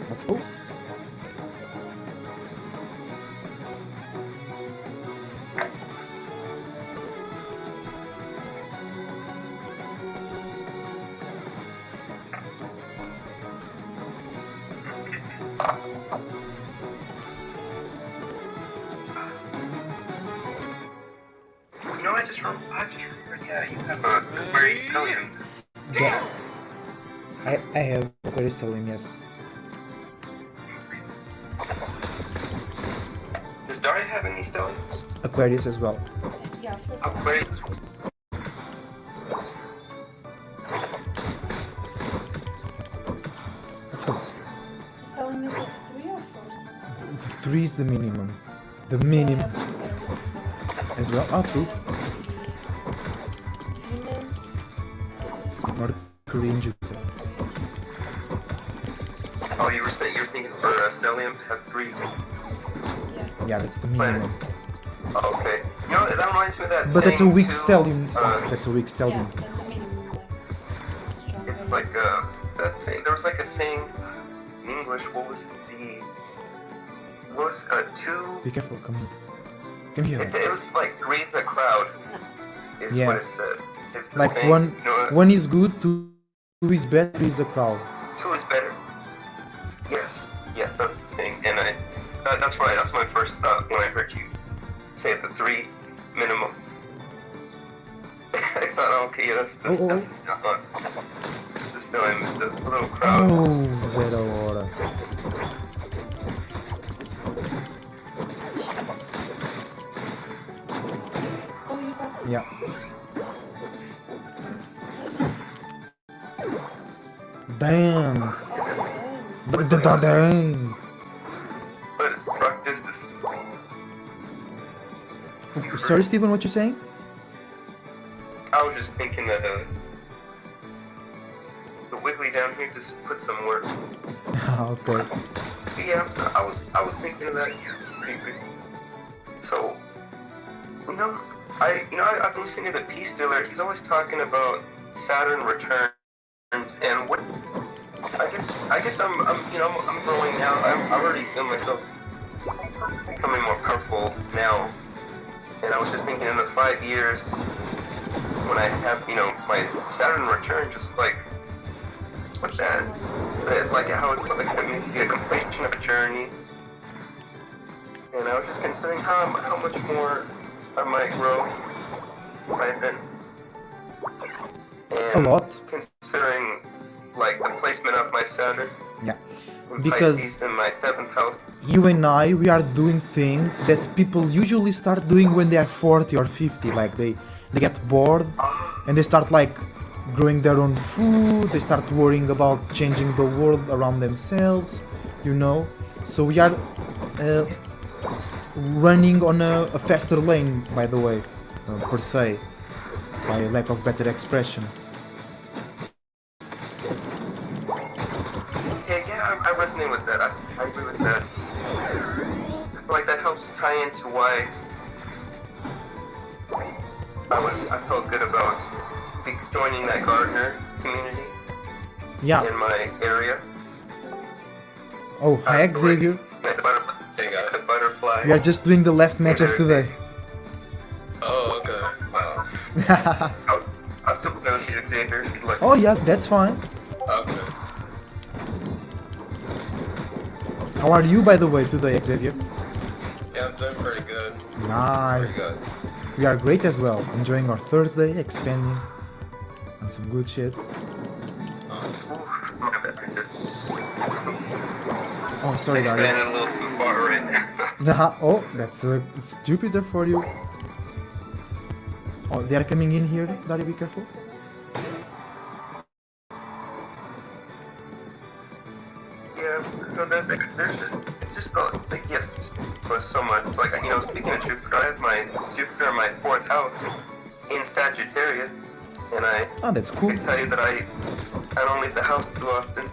Let's go. You know, I just remembered, yeah, you have a very stallion. Yeah. I have very stellium, yes. Does Daarya have any stallions? Aquarius as well. Yeah, first Aquarius? Let's go. Selling is like 3 or 4? 3 is the minimum. The minimum as well. Oh, true. Venus. Mercury and Jupiter. Oh, you were thinking for stellium to have 3. Yeah, that's the minimum. Oh, okay. You know, that reminds me of that But that's a saying weak too, stellium. That's a weak Yeah, stellium. that's a minimum. Like, stronger. It's like that saying. There was like a saying in English. What was it? What was 2? Be careful, come here. Come here. It was like three's a crowd. Is Yeah. what it said. It's the Like saying, one You know, one is good, two is bad, 3 is a crowd. 2 is better. Yes, that's the thing. And that's right. That's my first thought when I heard you say the 3 minimum. I thought, oh, okay, yeah, that's Oh, oh, that's still in the little crowd. Oh, zero hora. Oh, you got Yeah. Dang. Dang. But rock distance. Sorry, Steven, what you saying? I was just thinking that the wiggly down here just put some work. Okay. Yeah, I was thinking of that. Yeah, pretty good. So, I've been listening to the Peace Dealer. He's always talking about Saturn returns and what. I guess I'm growing now. I already feel myself becoming more powerful now. And I was just thinking in the 5 years, when I have, my Saturn return, just like, what's that? Like how it's like a completion of a journey. And I was just considering how much more I might grow by then. And A lot. considering like the placement of my Saturn. Yeah. In Because Pisces in my 7th house. you and I, we are doing things that people usually start doing when they are 40 or 50. Like they get bored and they start like growing their own food. They start worrying about changing the world around themselves, So we are running on a faster lane, by the way, per se, by lack of better expression. Yeah, I resonate with that. I agree with that. I feel like that helps tie into why I felt good about joining that gardener community in my area. Oh, hi Xavier. The butterfly. We are just doing the last match of today. Oh, okay. I'll still go to Xavier. Oh yeah, that's fine. Okay. How are you, by the way, today, Xavier? Yeah, I'm doing pretty good. Nice. Pretty good. We are great as well. Enjoying our Thursday, expanding on some good shit. Oh, sorry, Daarya. Expanded a little too far right now. Oh, that's it's Jupiter for you. Oh, they are coming in here, Daarya, be careful. Yeah, so it's just it's a gift for so much. Like, speaking of Jupiter, I have my Jupiter in my 4th house in Sagittarius, and Oh, that's cool. I can tell you that I don't leave the house too often,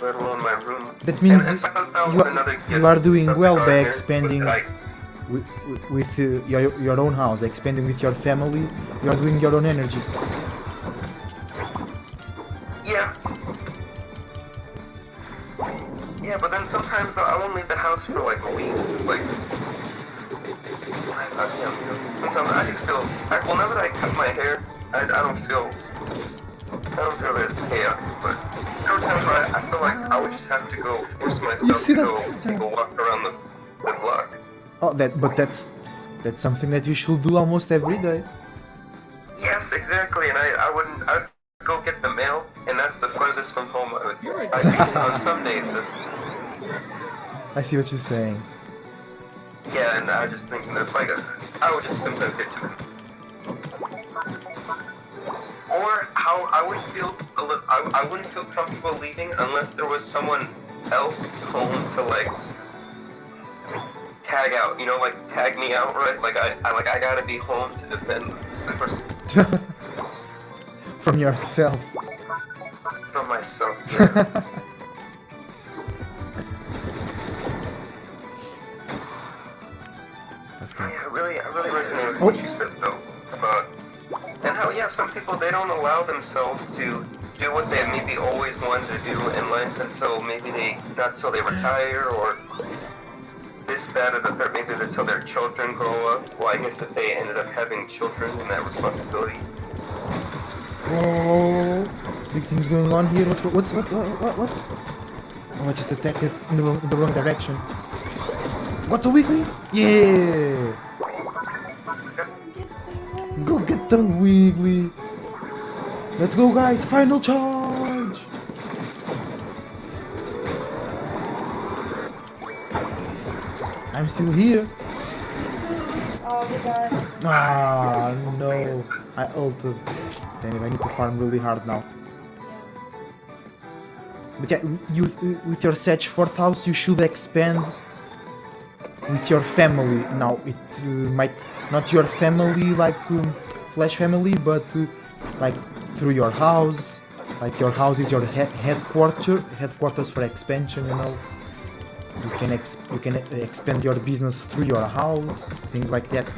let alone my room. That means And so that was another gift you are doing of the well by gardener, expanding was that with your own house, expanding with your family. You are doing your own energies. Yeah, but then sometimes I won't leave the house for like a week. Like, sometimes I just feel. Now that I cut my hair, I don't feel there's chaos. But there were times where I feel like I would just have to go force myself to go take a walk around the block. Oh, that's something that you should do almost every day. Yes, exactly. And I'd go get the mail, and that's the furthest from home I would be. On some days. I see what you're saying. Yeah, and I was just thinking that I would just sometimes get to it. Or how I wouldn't feel comfortable leaving unless there was someone else home to tag out, tag me out, right? I gotta be home to defend the person. From yourself. From myself. Yeah. I really resonate with what you said though about and how some people they don't allow themselves to do what they maybe always wanted to do in life until maybe not till they retire or this, that, or the third, maybe until their children grow up. Well, I guess if they ended up having children and that responsibility. Oh, big things going on here. What? Oh, I just attacked it in the wrong direction. Got the weekly? Yeah! Go get the weekly! Let's go, guys! Final charge! I'm still here. Oh, you died. Ah, no. I ulted. Damn it, I need to farm really hard now. But yeah, with your Sag 4th house, you should expand with your family. Now, it might not your family flesh family, but through your house. Like your house is your headquarters for expansion. You can expand your business through your house, things like that.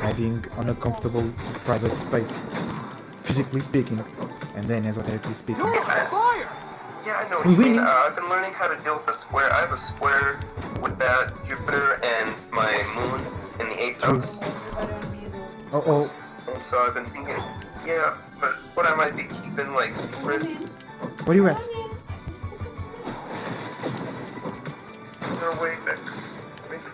By being on a comfortable private space, physically speaking, and then esoterically speaking. Yeah, I know what We're you mean. winning. I've been learning how to deal with a square. I have a square with that Jupiter and my moon in the 8th house. Uh-oh. And so I've been thinking, yeah, but what I might be keeping, like, secret, Come in. Where you at? Come in. is there a way that makes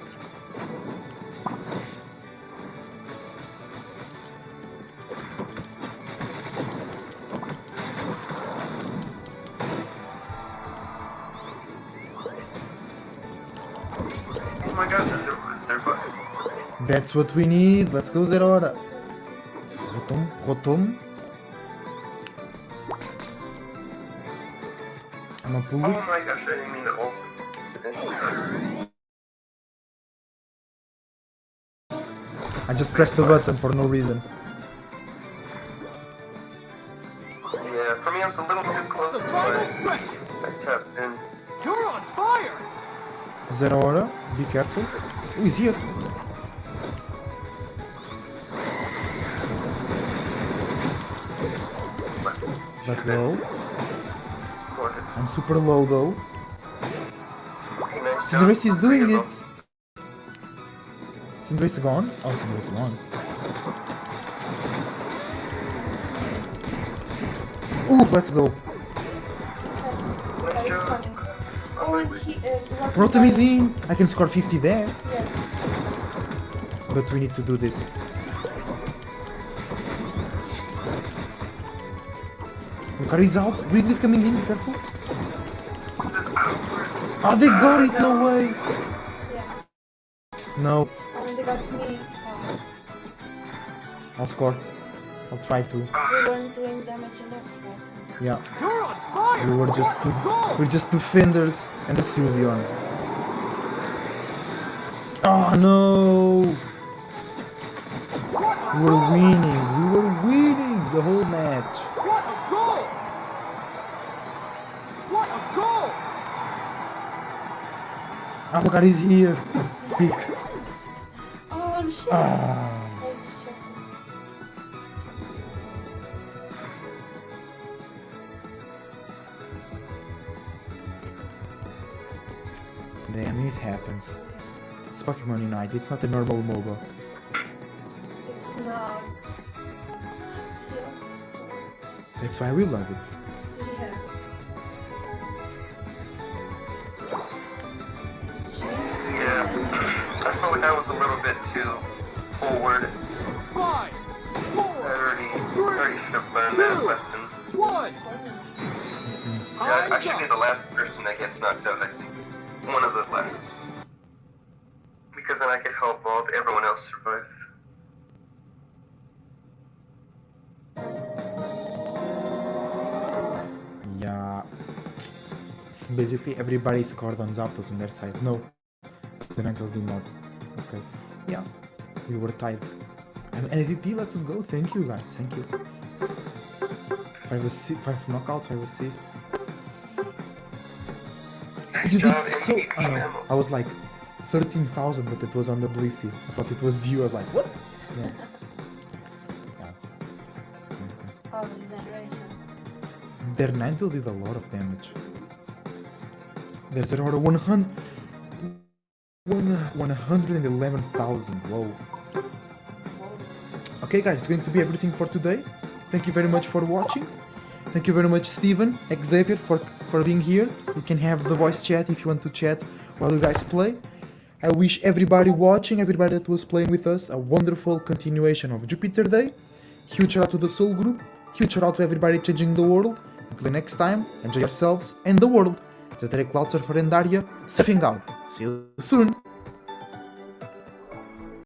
Oh my god, is there button? That's what we need. Let's go, Zerora. Rotom. I'm a pull Oh it. my gosh, I didn't mean to open. I just pressed the button for no reason. Yeah, for me, I was a little too close The to final my stretch! tapped in. You're on fire! Zerora, be careful. Oh, he's here. Let's go. Go ahead. I'm super low though. Nice Cinderace job. is doing Three it. of them. Cinderace is gone. Oh, Cinderace is gone. Ooh, let's go. Chest. That is coming. Oh, and he... Rotom is in. I can score 50 there. Yes. But we need to do this. Lucario is out. Wrigley's coming in. Be careful. Oh, they got it. No way. Yeah. No. And they got me. I'll score. I'll try to. We weren't doing damage enough. Right? Yeah. You're on fire! We were just defenders and the Sylveon. Oh no! We were winning. We were winning the whole match. What a goal! What a goal! Avocado is here. Oh shit! Ah. I was just checking. Damn, it happens. It's Pokemon Unite. It's not a normal MOBA. It's not. Yeah. That's why we love it. Yeah. Yeah, I felt like I was a little bit too forward. 5, 4, I already should have learned that lesson. 1! Yeah, I Time's should be up! the last person that gets knocked out, I think. One of the last. Because then I could help everyone else survive. Yeah. Basically, everybody scored on Zapdos on their side. No, the Nantals did not. Okay. Yeah, we were tied. I'm MVP. Let's go. Thank you, guys. Thank you. 5 knockouts, 5 assists. Nice You job, did so. MVP I know. ammo. I was like 13,000, but it was on the Blissey. I thought it was you. I was like, what? Yeah. Yeah. Okay. Oh, regeneration. Their Ninetales did a lot of damage. There's around 111,000. Whoa. Okay, guys, it's going to be everything for today. Thank you very much for watching. Thank you very much, Steven, Xavier, for being here. You can have the voice chat if you want to chat while you guys play. I wish everybody watching, everybody that was playing with us, a wonderful continuation of Jupiter Day. Huge shout out to the Soul Group. Huge shout out to everybody changing the world. Until next time, enjoy yourselves and the world. It's a Cloud Surfer and Daarya, surfing out. See you soon.